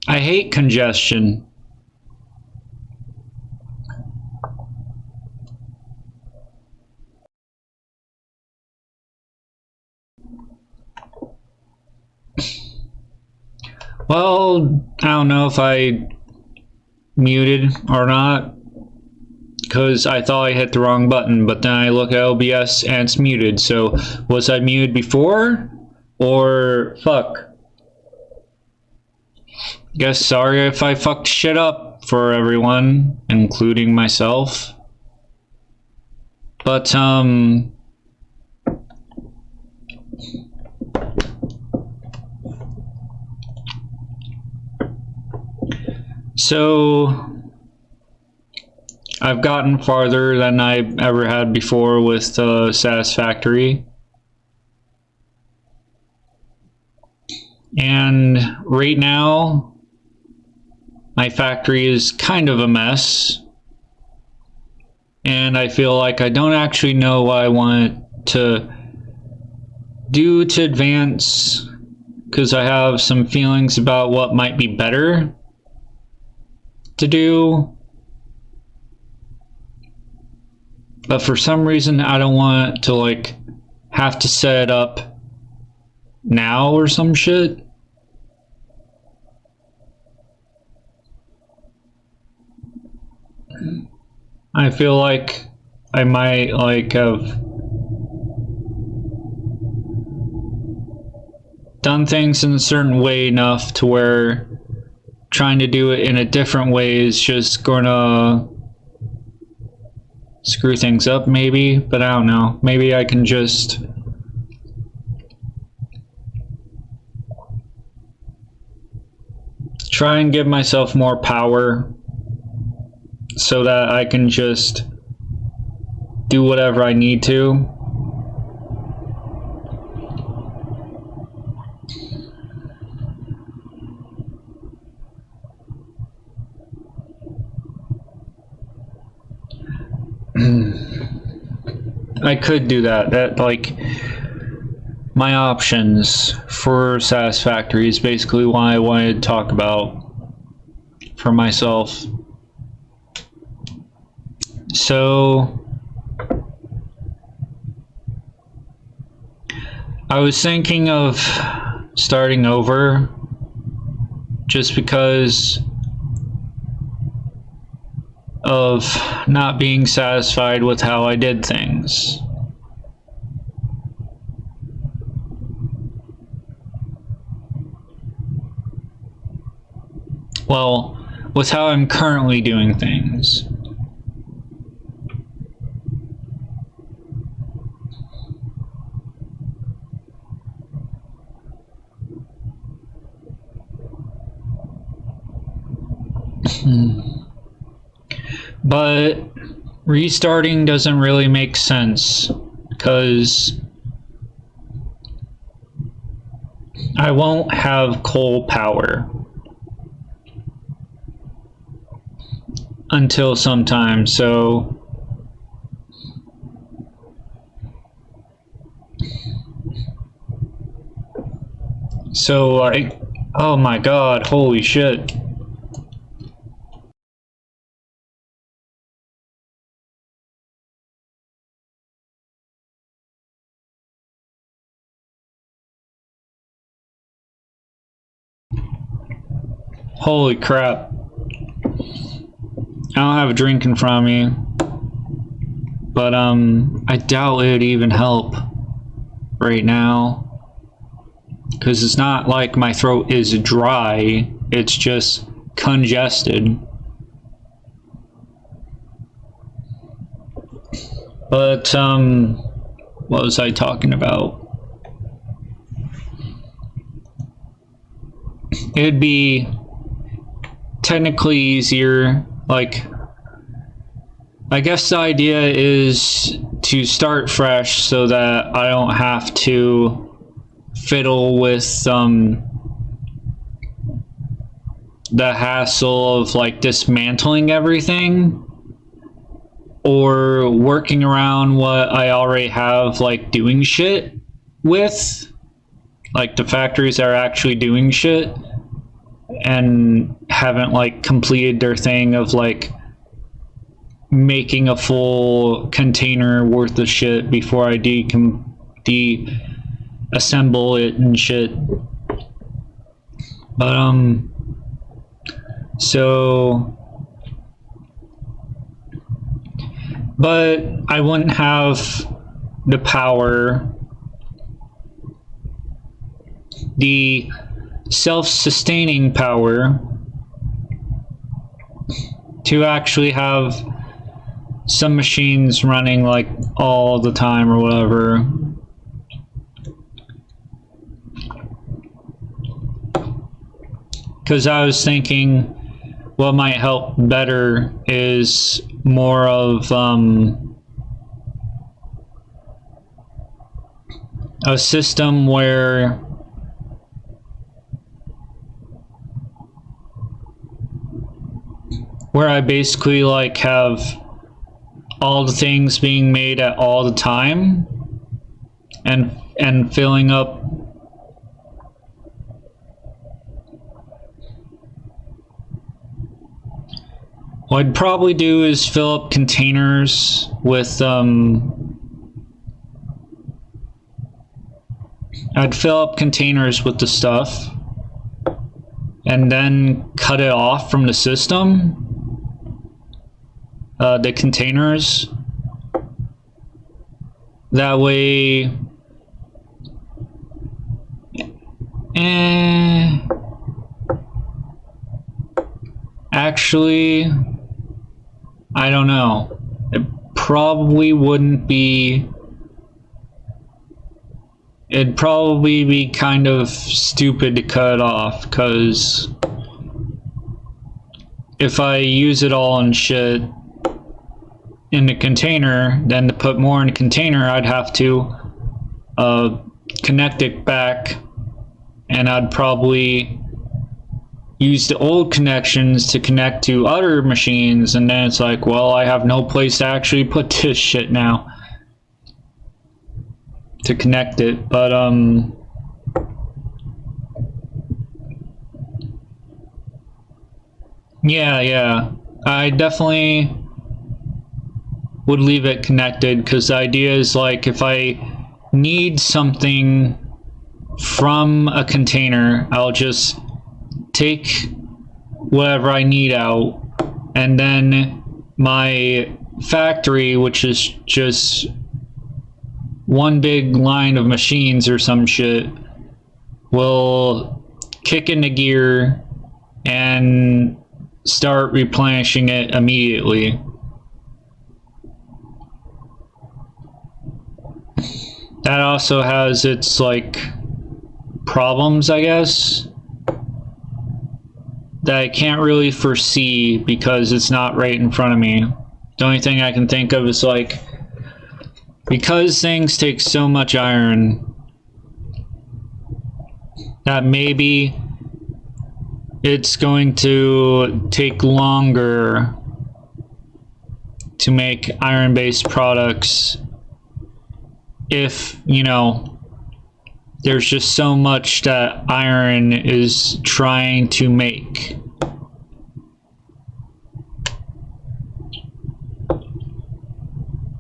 I hate congestion. Well, I don't know if I muted or not, because I thought I hit the wrong button, but then I look at OBS and it's muted. So was I muted before? Or fuck? Guess sorry if I fucked shit up for everyone, including myself. But so I've gotten farther than I ever had before with Satisfactory. And right now, my factory is kind of a mess. And I feel like I don't actually know what I want to do to advance, because I have some feelings about what might be better to do. But for some reason, I don't want to like have to set it up now or some shit. I feel like I might like have done things in a certain way enough to where trying to do it in a different way is just gonna screw things up, maybe. But I don't know, maybe I can just try and give myself more power so that I can just do whatever I need to. I could do that. That like my options for satisfactory is basically why I wanted to talk about for myself. So I was thinking of starting over just because of not being satisfied with how I did things. Well, with how I'm currently doing things. But restarting doesn't really make sense because I won't have coal power until sometime, so like, oh my god, holy shit. Holy crap. I don't have a drink in front of me, but I doubt it'd even help right now, because it's not like my throat is dry, it's just congested. But what was I talking about? It'd be technically easier. Like, I guess the idea is to start fresh so that I don't have to fiddle with the hassle of like dismantling everything or working around what I already have, like doing shit with, like the factories that are actually doing shit and haven't like completed their thing of like making a full container worth of shit before I deassemble it and shit. But but I wouldn't have the power, the self-sustaining power to actually have some machines running like all the time or whatever. Because I was thinking what might help better is more of a system where I basically like have all the things being made at all the time and filling up what I'd probably do is fill up containers with I'd fill up containers with the stuff and then cut it off from the system, the containers. That way, actually, I don't know. It probably wouldn't be. It'd probably be kind of stupid to cut it off, because if I use it all in shit in the container, then to put more in the container, I'd have to connect it back, and I'd probably use the old connections to connect to other machines, and then it's like, well, I have no place to actually put this shit now. to connect it, but yeah, I definitely would leave it connected, because the idea is like if I need something from a container, I'll just take whatever I need out, and then my factory, which is just one big line of machines or some shit, will kick into gear and start replenishing it immediately. That also has its like problems, I guess, that I can't really foresee because it's not right in front of me. The only thing I can think of is like, because things take so much iron, that maybe it's going to take longer to make iron-based products if, you know, there's just so much that iron is trying to make.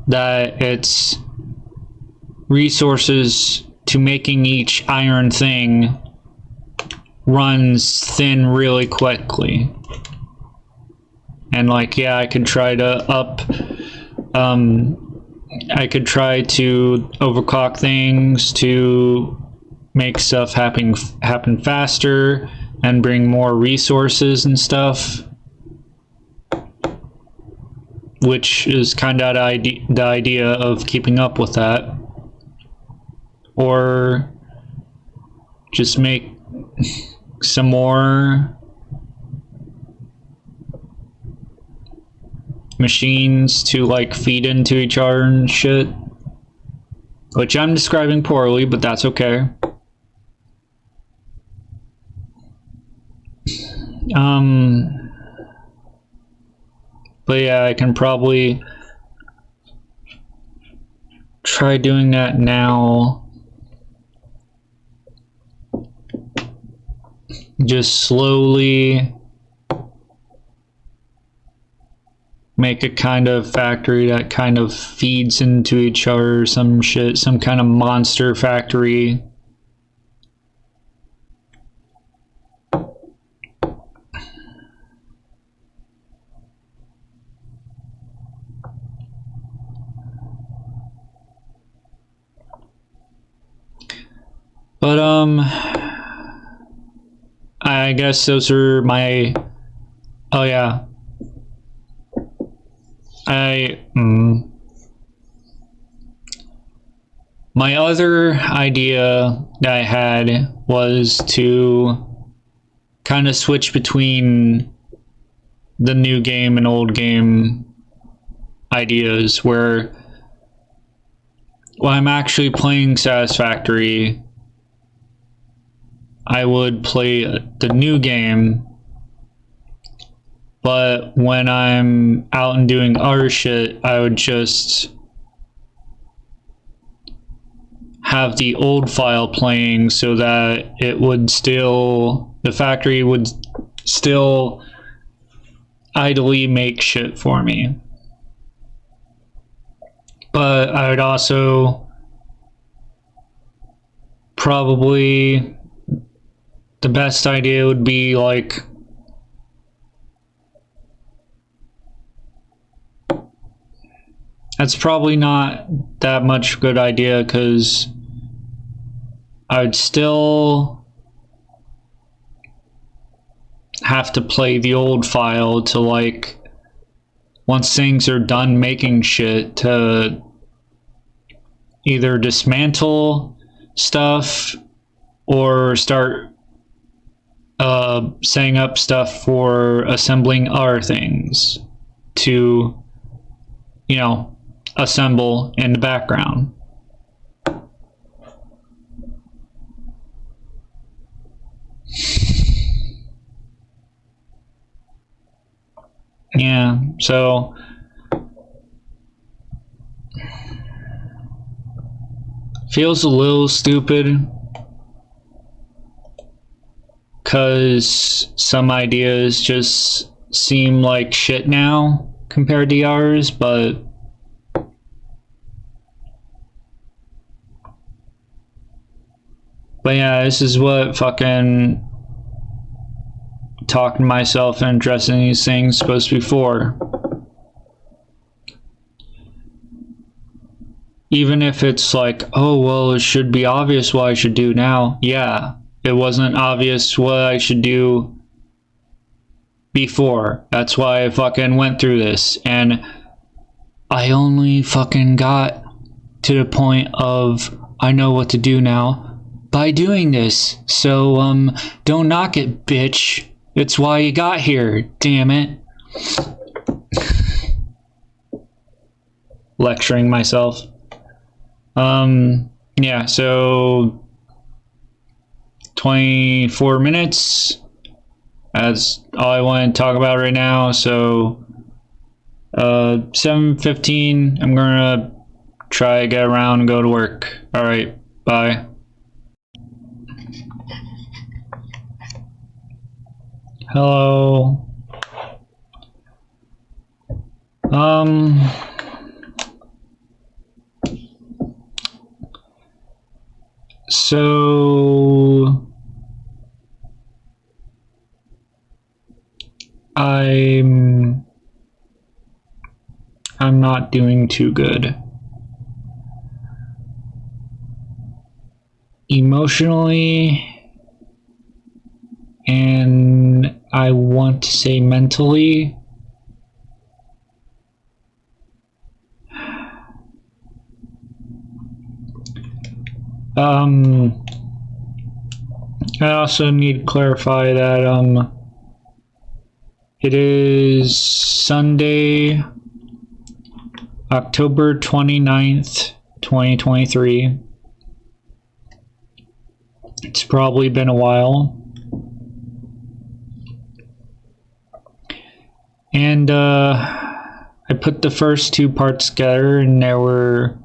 That its resources to making each iron thing runs thin really quickly. And like, yeah, I could try to I could try to overclock things to make stuff happen faster and bring more resources and stuff, which is kind of the idea of keeping up with that. Or just make some more machines to like feed into each other and shit, which I'm describing poorly, but that's okay. But yeah, I can probably try doing that now. Just slowly make a kind of factory that kind of feeds into each other, some shit, some kind of monster factory. But I guess those are my, oh yeah, my other idea that I had was to kind of switch between the new game and old game ideas, where when I'm actually playing Satisfactory, I would play the new game, but when I'm out and doing other shit, I would just have the old file playing so that it would still, the factory would still idly make shit for me. But I would also probably, the best idea would be like, that's probably not that much good idea, because I would still have to play the old file to like, once things are done making shit, to either dismantle stuff or start setting up stuff for assembling other things to, you know, assemble in the background. Yeah, so Feels a little stupid because some ideas just seem like shit now compared to yours, but yeah, this is what fucking talking to myself and addressing these things is supposed to be for. Even if it's like, oh, well, it should be obvious what I should do now. Yeah, it wasn't obvious what I should do before. That's why I fucking went through this. And I only fucking got to the point of, I know what to do now by doing this. So, don't knock it, bitch. It's why you got here, damn it. Lecturing myself. Yeah, so 24 minutes. That's all I want to talk about right now. So 7:15, I'm gonna try to get around and go to work. All right, bye. Hello. So I'm not doing too good emotionally, and I want to say mentally. I also need to clarify that it is Sunday, October 29th, 2023. It's probably been a while. And I put the first two parts together, and there were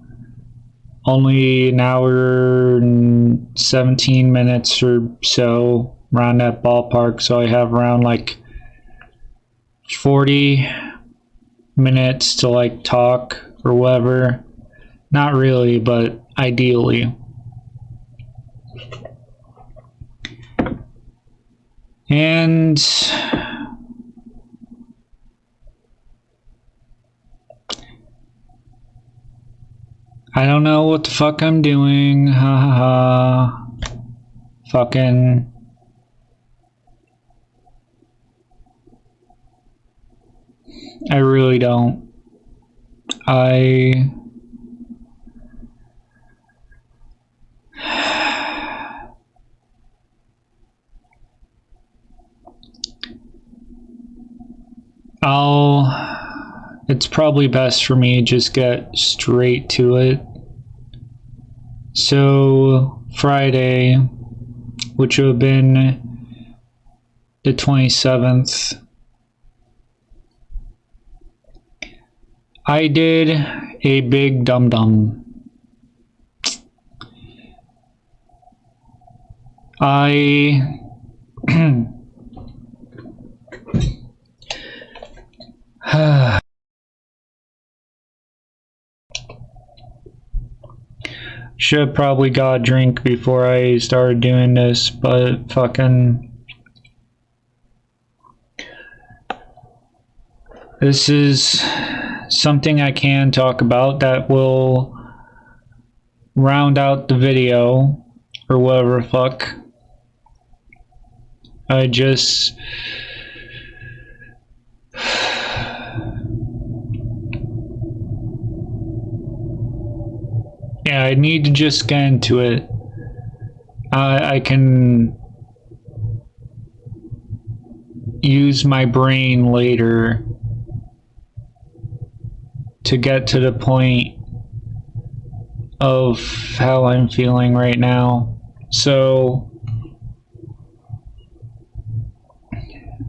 only an hour and 17 minutes or so, around that ballpark. So I have around like 40 minutes to like talk or whatever. Not really, but ideally. And I don't know what the fuck I'm doing. Ha ha ha. Fucking. I really don't. I it's probably best for me to just get straight to it. So Friday, which would have been the 27th, I did a big dum-dum. I should have probably got a drink before I started doing this, but fucking this is something I can talk about that will round out the video or whatever the fuck. I just yeah, I need to just get into it. I can use my brain later to get to the point of how I'm feeling right now. So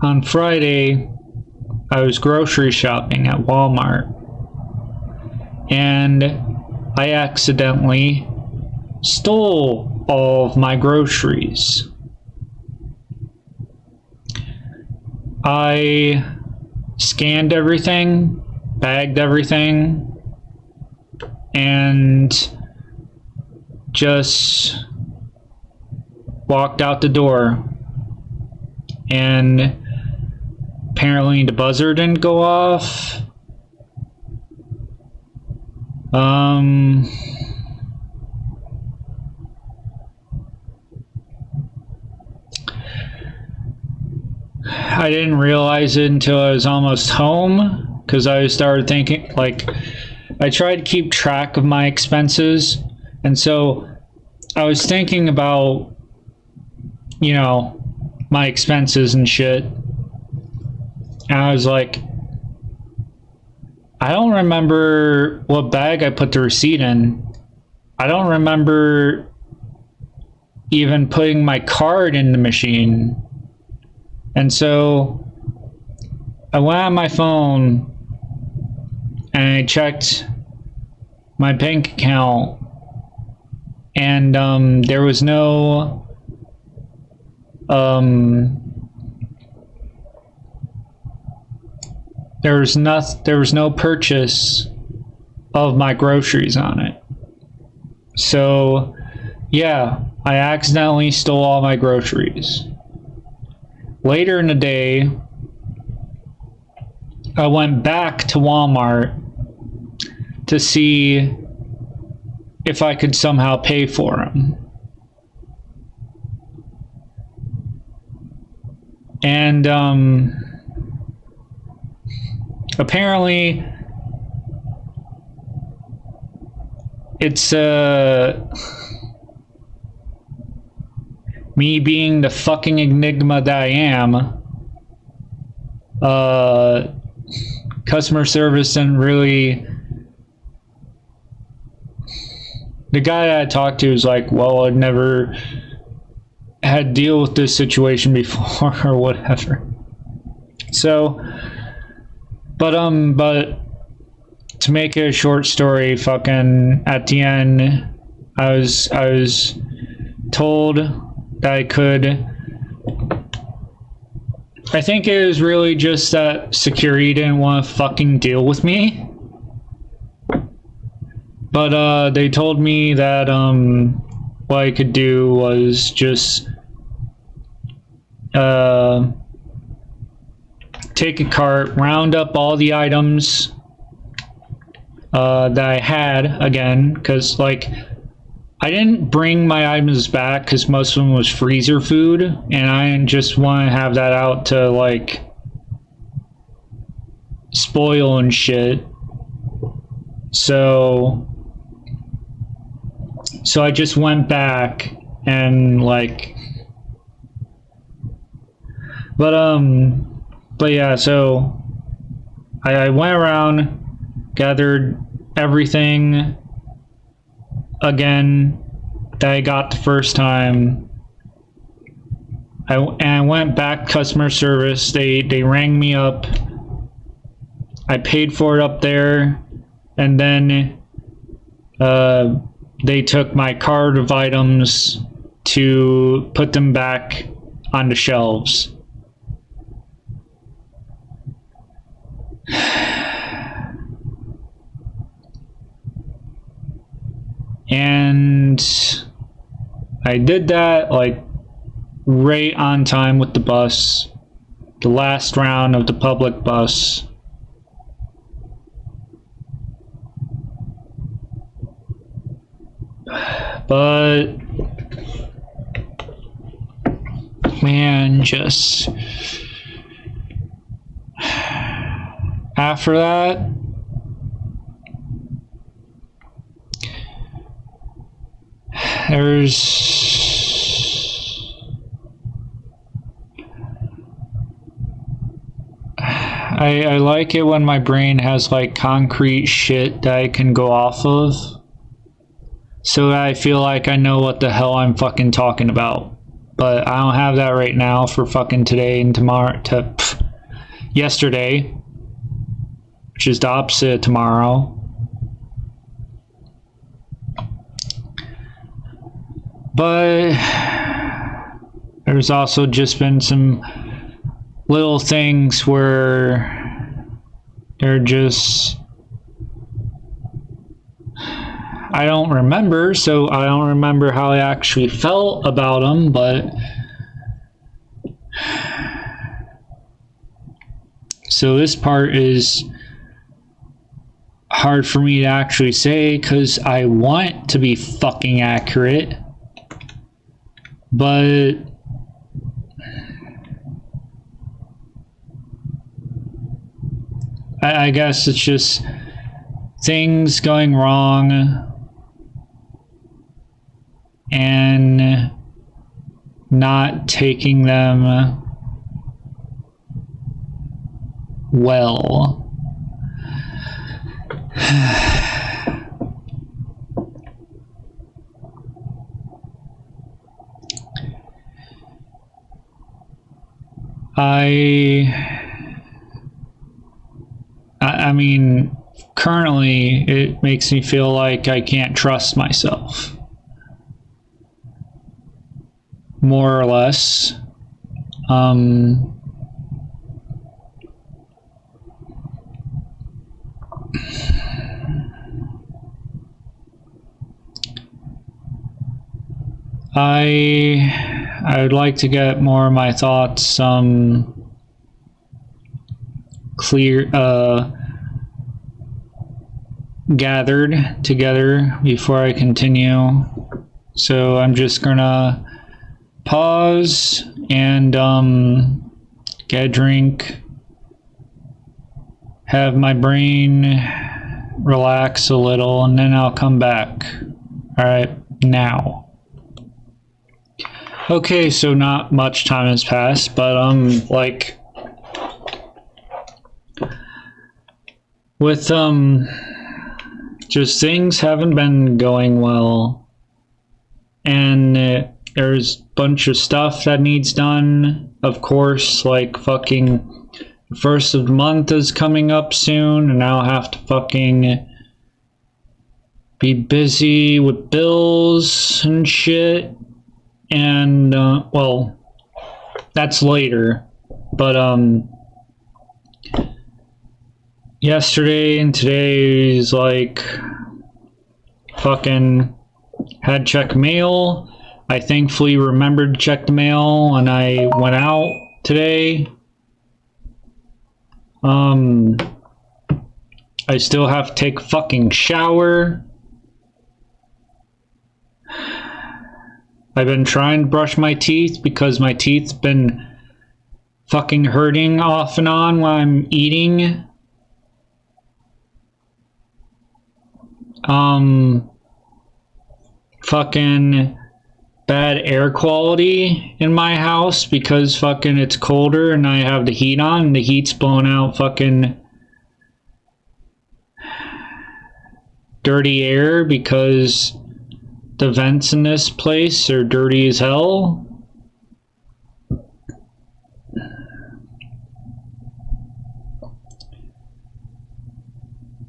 on Friday, I was grocery shopping at Walmart, and I accidentally stole all of my groceries. I scanned everything, bagged everything, and just walked out the door. And apparently the buzzer didn't go off. I didn't realize it until I was almost home, because I started thinking, like, I tried to keep track of my expenses, and so I was thinking about, you know, my expenses and shit, and I was like, I don't remember what bag I put the receipt in. I don't remember even putting my card in the machine. And so I went on my phone and I checked my bank account, and there was no there was no purchase of my groceries on it. So yeah, I accidentally stole all my groceries. Later in the day, I went back to Walmart to see if I could somehow pay for them. And apparently it's me being the fucking enigma that I am, customer service didn't really... The guy that I talked to was like, well, I've never had to deal with this situation before or whatever. So, but to make it a short story, fucking at the end, I was told that I could... I think it was really just that security didn't want to fucking deal with me. But they told me that what I could do was just take a cart, round up all the items that I had again, because like I didn't bring my items back because most of them was freezer food, and I didn't just want to have that out to like spoil and shit. So I just went back and like, but yeah, so I went around, gathered everything again that I got the first time. I went back customer service. They rang me up. I paid for it up there, and then they took my cart of items to put them back on the shelves. And I did that like right on time with the bus, the last round of the public bus. But man, just after that, I like it when my brain has like concrete shit that I can go off of, so that I feel like I know what the hell I'm fucking talking about. But I don't have that right now for fucking today and tomorrow, yesterday, which is the opposite of tomorrow. But there's also just been some little things where they're just, I don't remember, so I don't remember how I actually felt about them, but so this part is hard for me to actually say because I want to be fucking accurate, but I guess it's just things going wrong and not taking them well. I mean, currently it makes me feel like I can't trust myself. More or less. I would like to get more of my thoughts clear, gathered together before I continue. So I'm just gonna pause and get a drink, have my brain relax a little, and then I'll come back. All right, now. Okay, so not much time has passed, but like with just things haven't been going well, and there's a bunch of stuff that needs done. Of course, like fucking the first of the month is coming up soon, and I'll have to fucking be busy with bills and shit. And well, that's later, but yesterday and today is like fucking had check mail. I thankfully remembered to check the mail when I went out today. I still have to take a fucking shower. I've been trying to brush my teeth because my teeth's been fucking hurting off and on while I'm eating. Fucking bad air quality in my house because fucking it's colder and I have the heat on and the heat's blowing out fucking dirty air because the vents in this place are dirty as hell.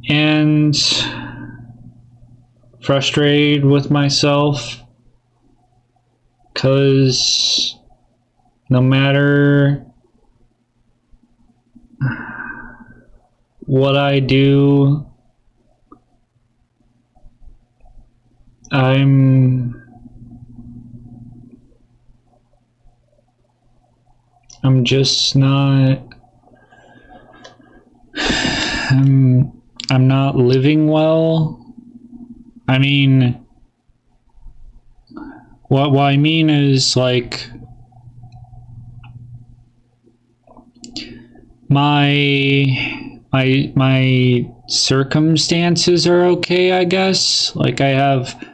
And frustrated with myself because no matter what I do, I'm just not, I'm not living well. I mean, what I mean is like my circumstances are okay, I guess. Like I have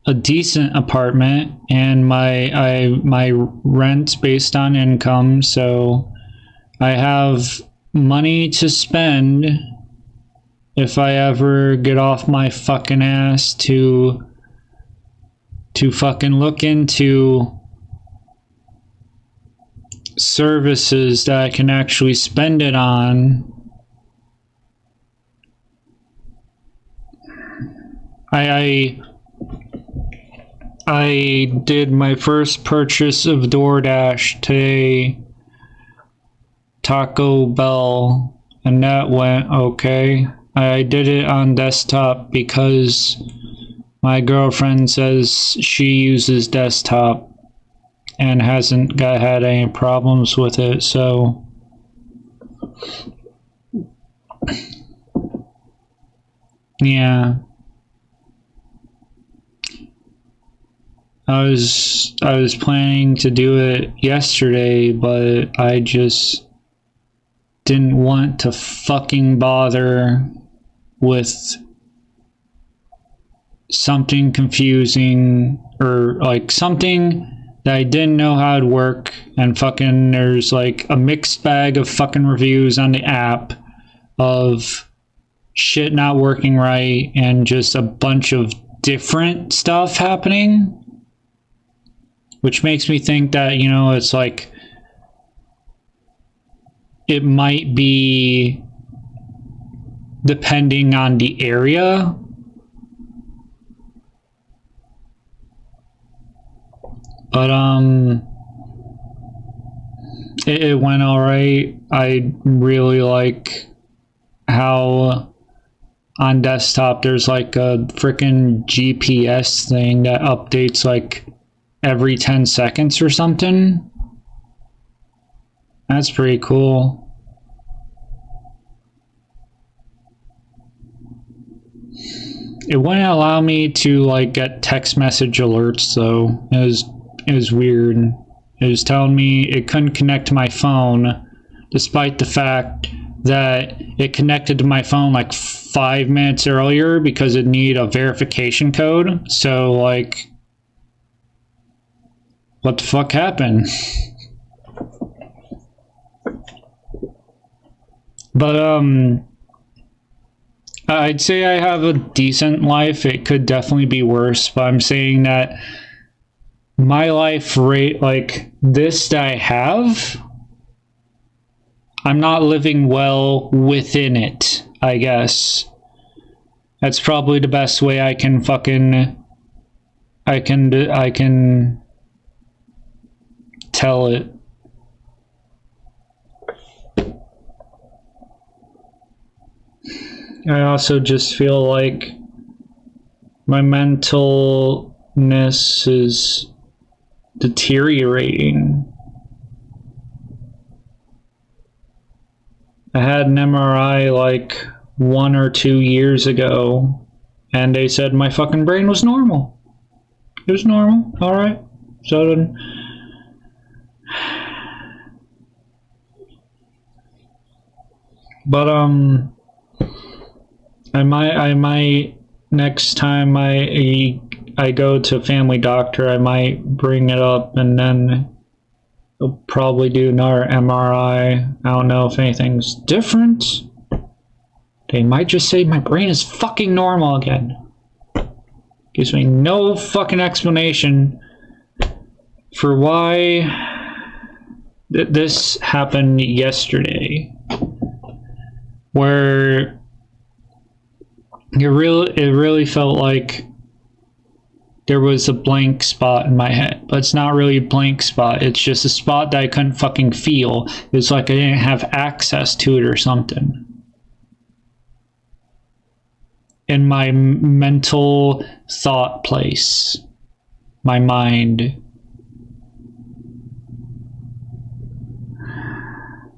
a decent apartment and my rent's based on income, so I have money to spend if I ever get off my fucking ass to fucking look into services that I can actually spend it on. I did my first purchase of DoorDash today, Taco Bell, and that went okay. I did it on desktop because my girlfriend says she uses desktop and hasn't had any problems with it, so yeah. I was planning to do it yesterday, but I just didn't want to fucking bother with something confusing or like something that I didn't know how it'd work, and fucking there's like a mixed bag of fucking reviews on the app of shit not working right and just a bunch of different stuff happening, which makes me think that, you know, it's like it might be depending on the area. But it went all right. I really like how on desktop there's like a freaking GPS thing that updates like every 10 seconds or something. That's pretty cool. It wouldn't allow me to like get text message alerts though. It was weird. It was telling me it couldn't connect to my phone, despite the fact that it connected to my phone like 5 minutes earlier because it needed a verification code. So like, what the fuck happened? But I'd say I have a decent life. It could definitely be worse, but I'm saying that my life rate, like this that I have, I'm not living well within it, I guess. That's probably the best way I can tell it. I also just feel like my mentalness is deteriorating. I had an MRI like 1 or 2 years ago, and they said my fucking brain was normal. It was normal, alright. So then, but I might next time I go to family doctor, I might bring it up, and then they'll probably do another MRI. I don't know if anything's different. They might just say my brain is fucking normal again. Gives me no fucking explanation for why this happened yesterday, where it really felt like there was a blank spot in my head, but it's not really a blank spot. It's just a spot that I couldn't fucking feel. It's like I didn't have access to it or something. In my mental thought place, my mind.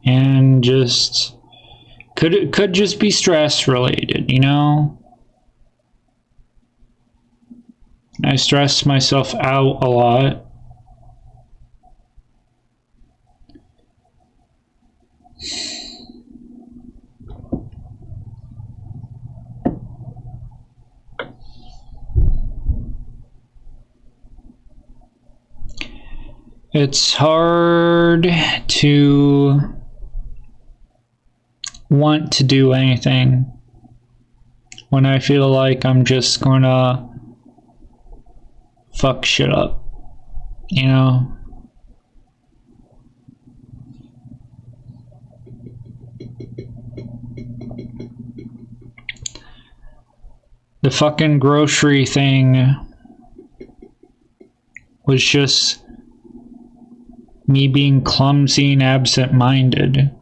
And just could just be stress related, you know? I stress myself out a lot. It's hard to want to do anything when I feel like I'm just gonna fuck shit up, you know? The fucking grocery thing was just me being clumsy and absent-minded.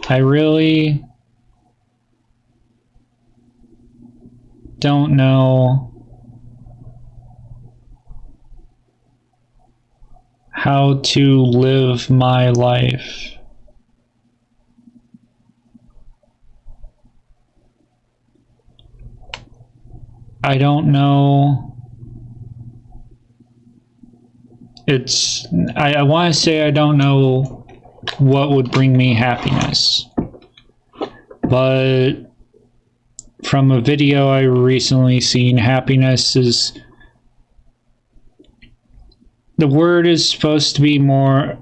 I really don't know how to live my life. I don't know. I want to say I don't know what would bring me happiness. But from a video I recently seen, happiness is, the word is supposed to be more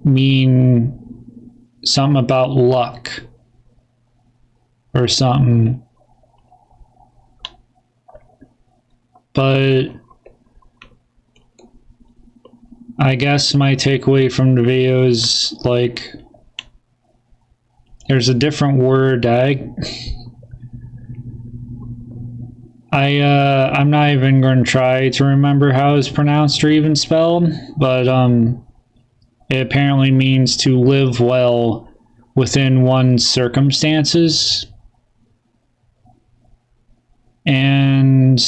mean something about luck or something. But I guess my takeaway from the video is, like, there's a different word. I'm not even going to try to remember how it's pronounced or even spelled, but it apparently means to live well within one's circumstances. And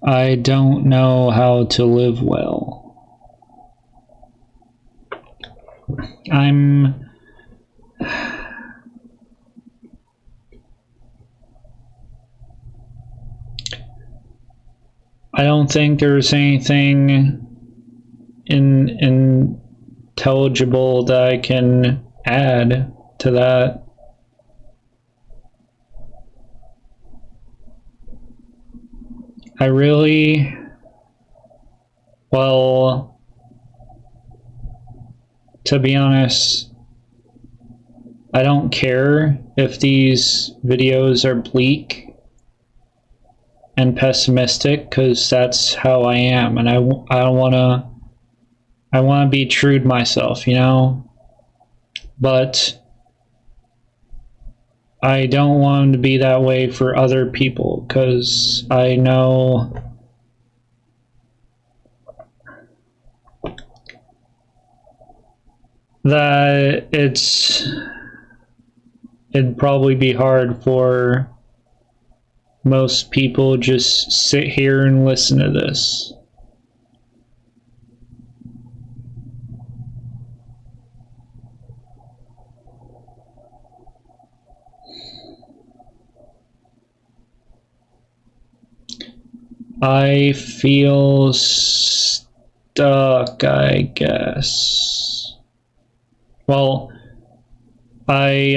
I don't know how to live well. I don't think there's anything intelligible that I can add to that. I really, well, to be honest, I don't care if these videos are bleak and pessimistic, because that's how I am, and I want to be true to myself, you know? But I don't want to be that way for other people, because I know that it'd probably be hard for most people just sit here and listen to this. I feel stuck, I guess. Well, I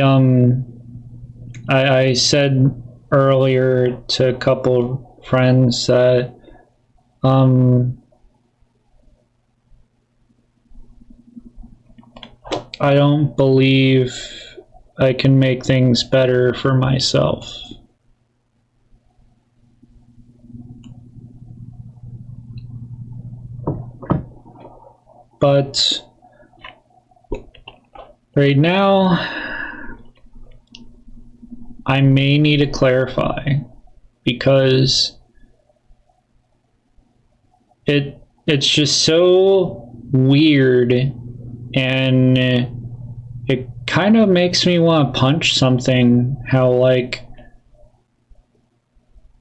said earlier to a couple friends that I don't believe I can make things better for myself. But right now, I may need to clarify, because it's just so weird, and it kind of makes me want to punch something, how, like,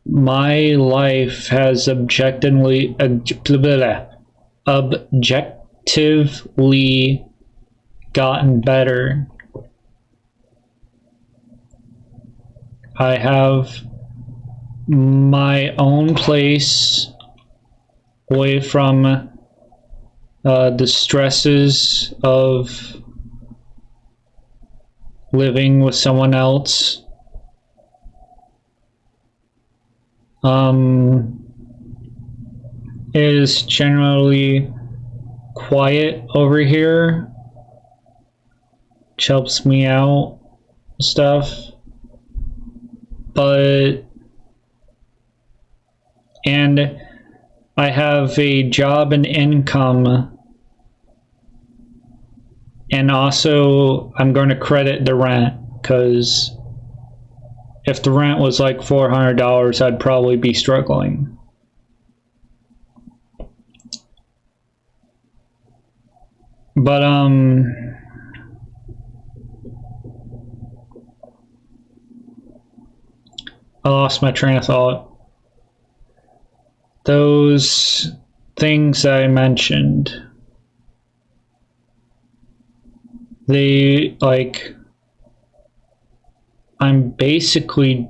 my life has objectively gotten better. I have my own place away from the stresses of living with someone else. It is generally quiet over here, which helps me out and stuff. But And I have a job and income, and also I'm going to credit the rent, because if the rent was like $400, I'd probably be struggling. But I lost my train of thought. Those things I mentioned, they, like, I'm basically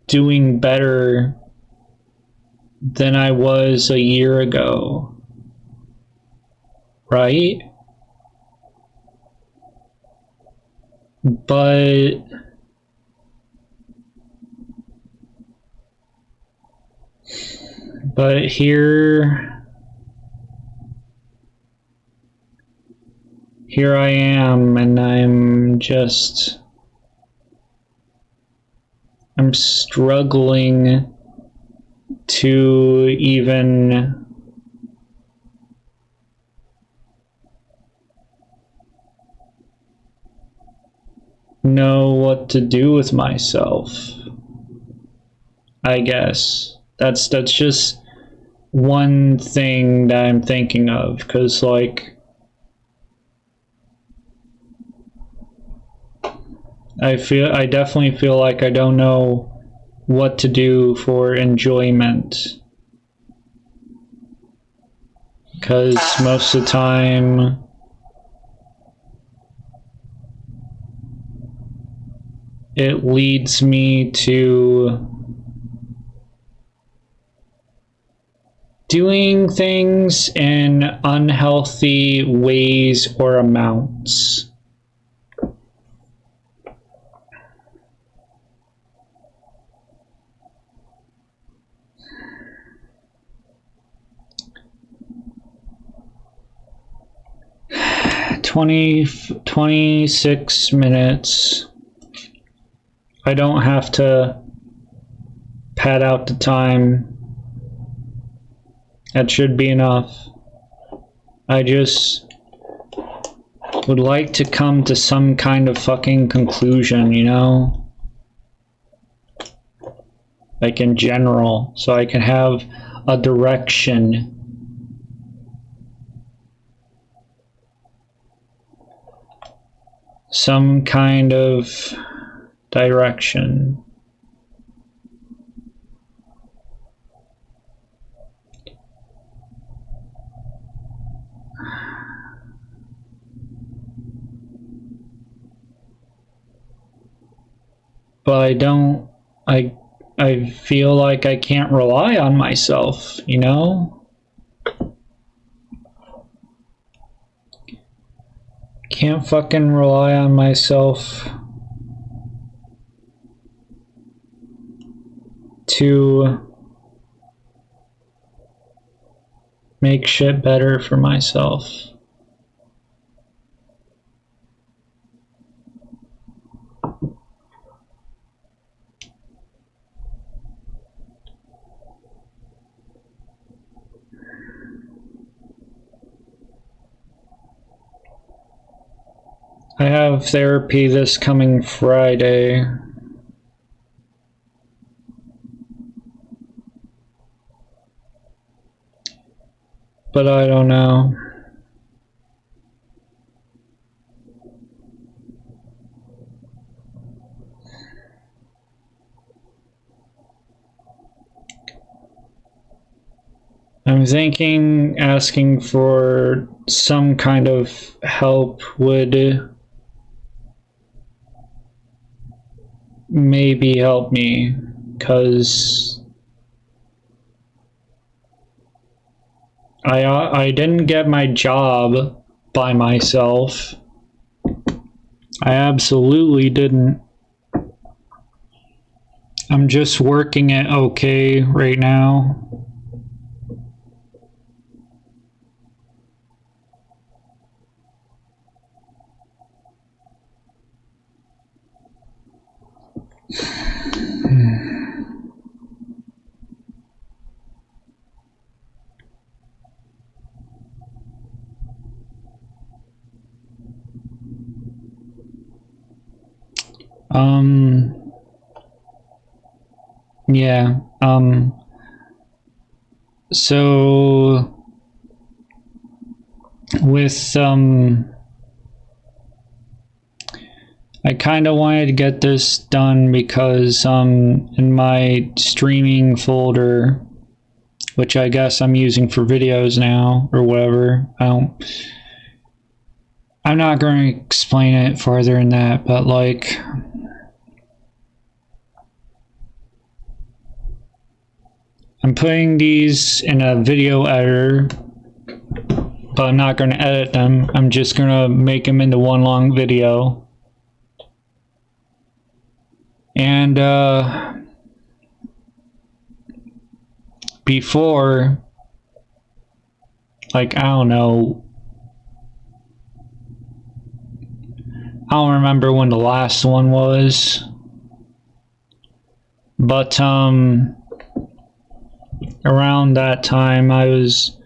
doing better than I was a year ago, right? But here I am, and I'm struggling to even know what to do with myself, I guess. That's just one thing that I'm thinking of, because, like, I definitely feel like I don't know what to do for enjoyment, because most of the time it leads me to doing things in unhealthy ways or amounts. – 26 minutes. I don't have to pad out the time. That should be enough. I just would like to come to some kind of fucking conclusion, you know? Like, in general, so I can have a direction. Some kind of direction. But I feel like I can't rely on myself, you know? Can't fucking rely on myself to make shit better for myself. I have therapy this coming Friday. But I don't know. I'm thinking asking for some kind of help would maybe help me, because I didn't get my job by myself. I absolutely didn't. I'm just working it okay right now. Yeah, so with, I kind of wanted to get this done because, in my streaming folder, which I guess I'm using for videos now, or whatever, I'm not going to explain it farther than that, but like, I'm putting these in a video editor, but I'm not going to edit them. I'm just going to make them into one long video. And before, like, I don't remember when the last one was, but around that time I was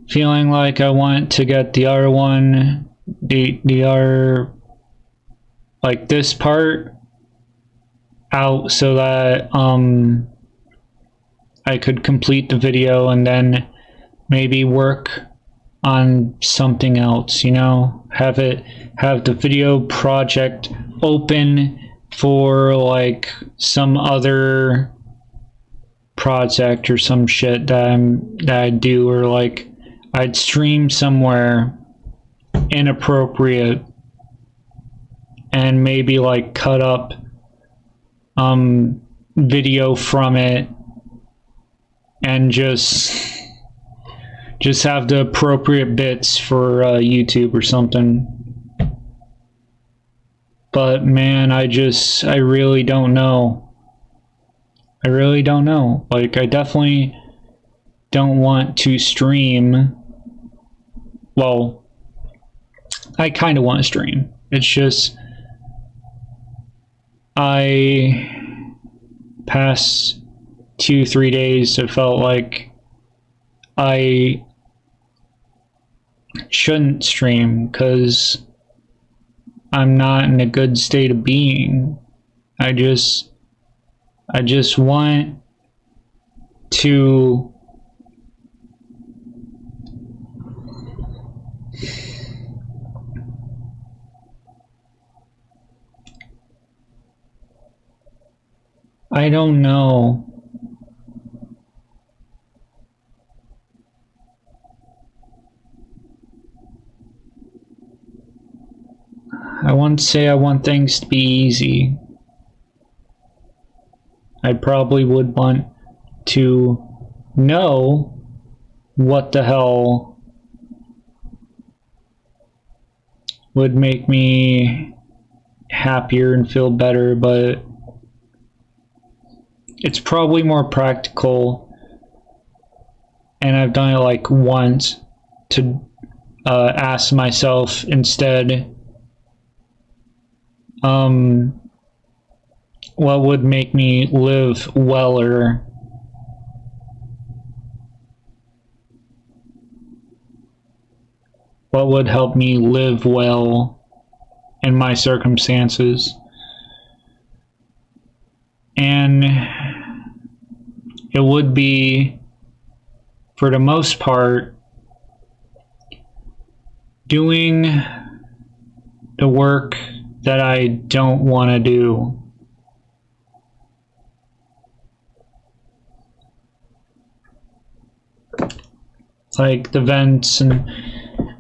feeling like I want to get the other one, the other, like this part out so that I could complete the video and then maybe work on something else, you know, have the video project open for like some other project or some shit that I'd do, or like I'd stream somewhere inappropriate and maybe like cut up video from it and just have the appropriate bits for YouTube or something. But man, I really don't know. I really don't know. Like, I definitely don't want to stream. Well, I kind of want to stream. It's just, past 2-3 days, it felt like I shouldn't stream because I'm not in a good state of being. I just want to I don't know. I wouldn't say I want things to be easy. I probably would want to know what the hell would make me happier and feel better, but it's probably more practical, and I've done it like once, to ask myself instead, what would make me live weller? What would help me live well in my circumstances? And it would be, for the most part, doing the work that I don't want to do. Like the vents and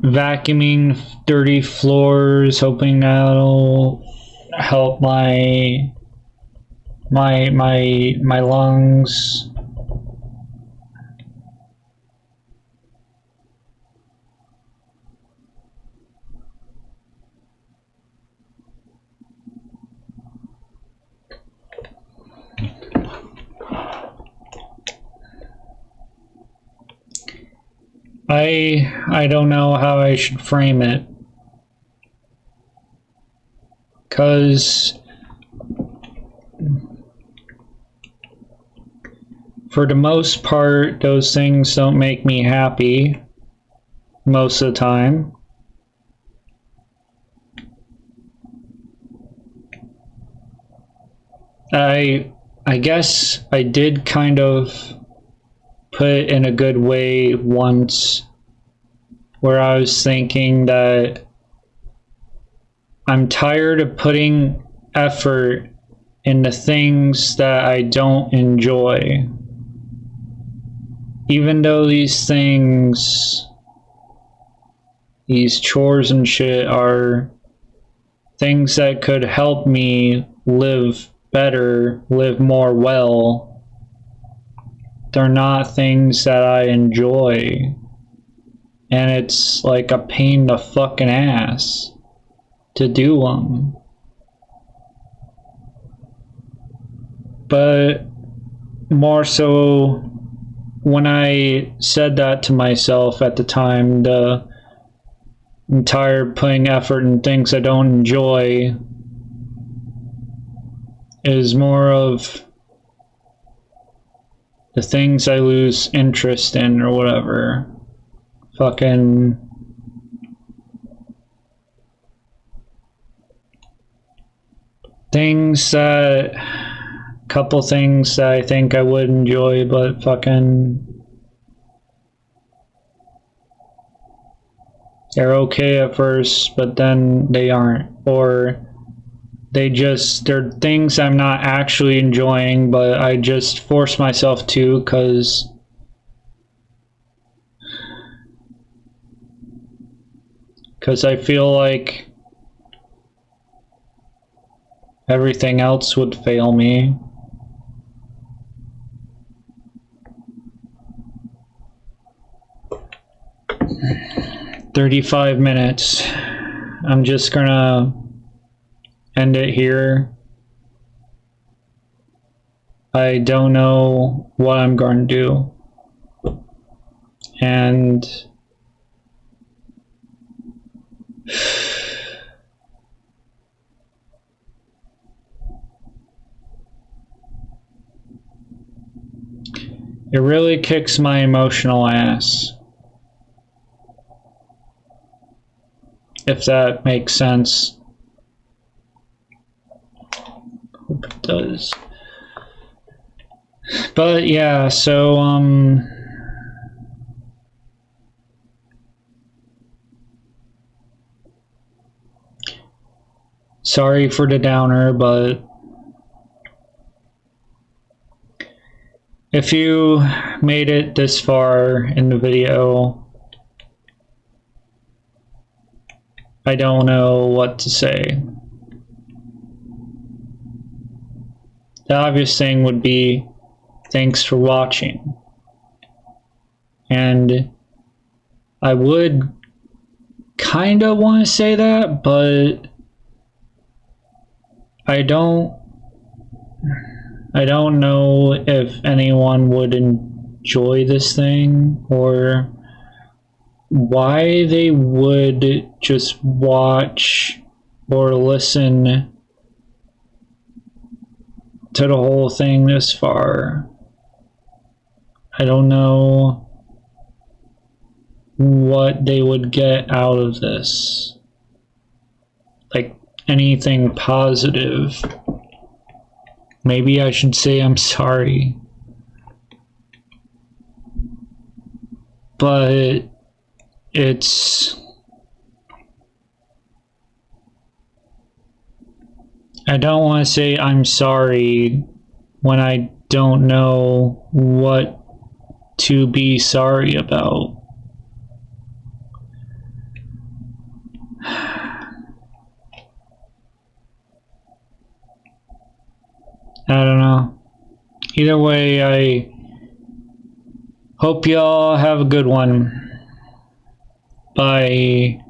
vacuuming dirty floors, hoping that'll help my lungs. I don't know how I should frame it, 'cause for the most part, those things don't make me happy most of the time. I guess I did kind of put it in a good way once, where I was thinking that I'm tired of putting effort into things that I don't enjoy. Even though these things, these chores and shit, are things that could help me live better, live more well, they're not things that I enjoy. And it's like a pain in the fucking ass to do them. But more so, when I said that to myself at the time, I'm tired of putting effort in things I don't enjoy, is more of the things I lose interest in or whatever. Fucking things that, couple things that I think I would enjoy, but fucking they're okay at first, but then they aren't. Or they're things I'm not actually enjoying, but I just force myself to because I feel like everything else would fail me. "35 minutes. I'm just gonna end it here. I don't know what I'm going to do. And it really kicks my emotional ass. If that makes sense. Hope it does. But yeah, so sorry for the downer, but if you made it this far in the video, I don't know what to say. The obvious thing would be thanks for watching. And I would kind of want to say that, but I don't know if anyone would enjoy this thing or why they would just watch or listen to the whole thing this far. I don't know what they would get out of this. Like anything positive. Maybe I should say I'm sorry. But I don't want to say I'm sorry when I don't know what to be sorry about. I don't know. Either way, I hope y'all have a good one. Bye.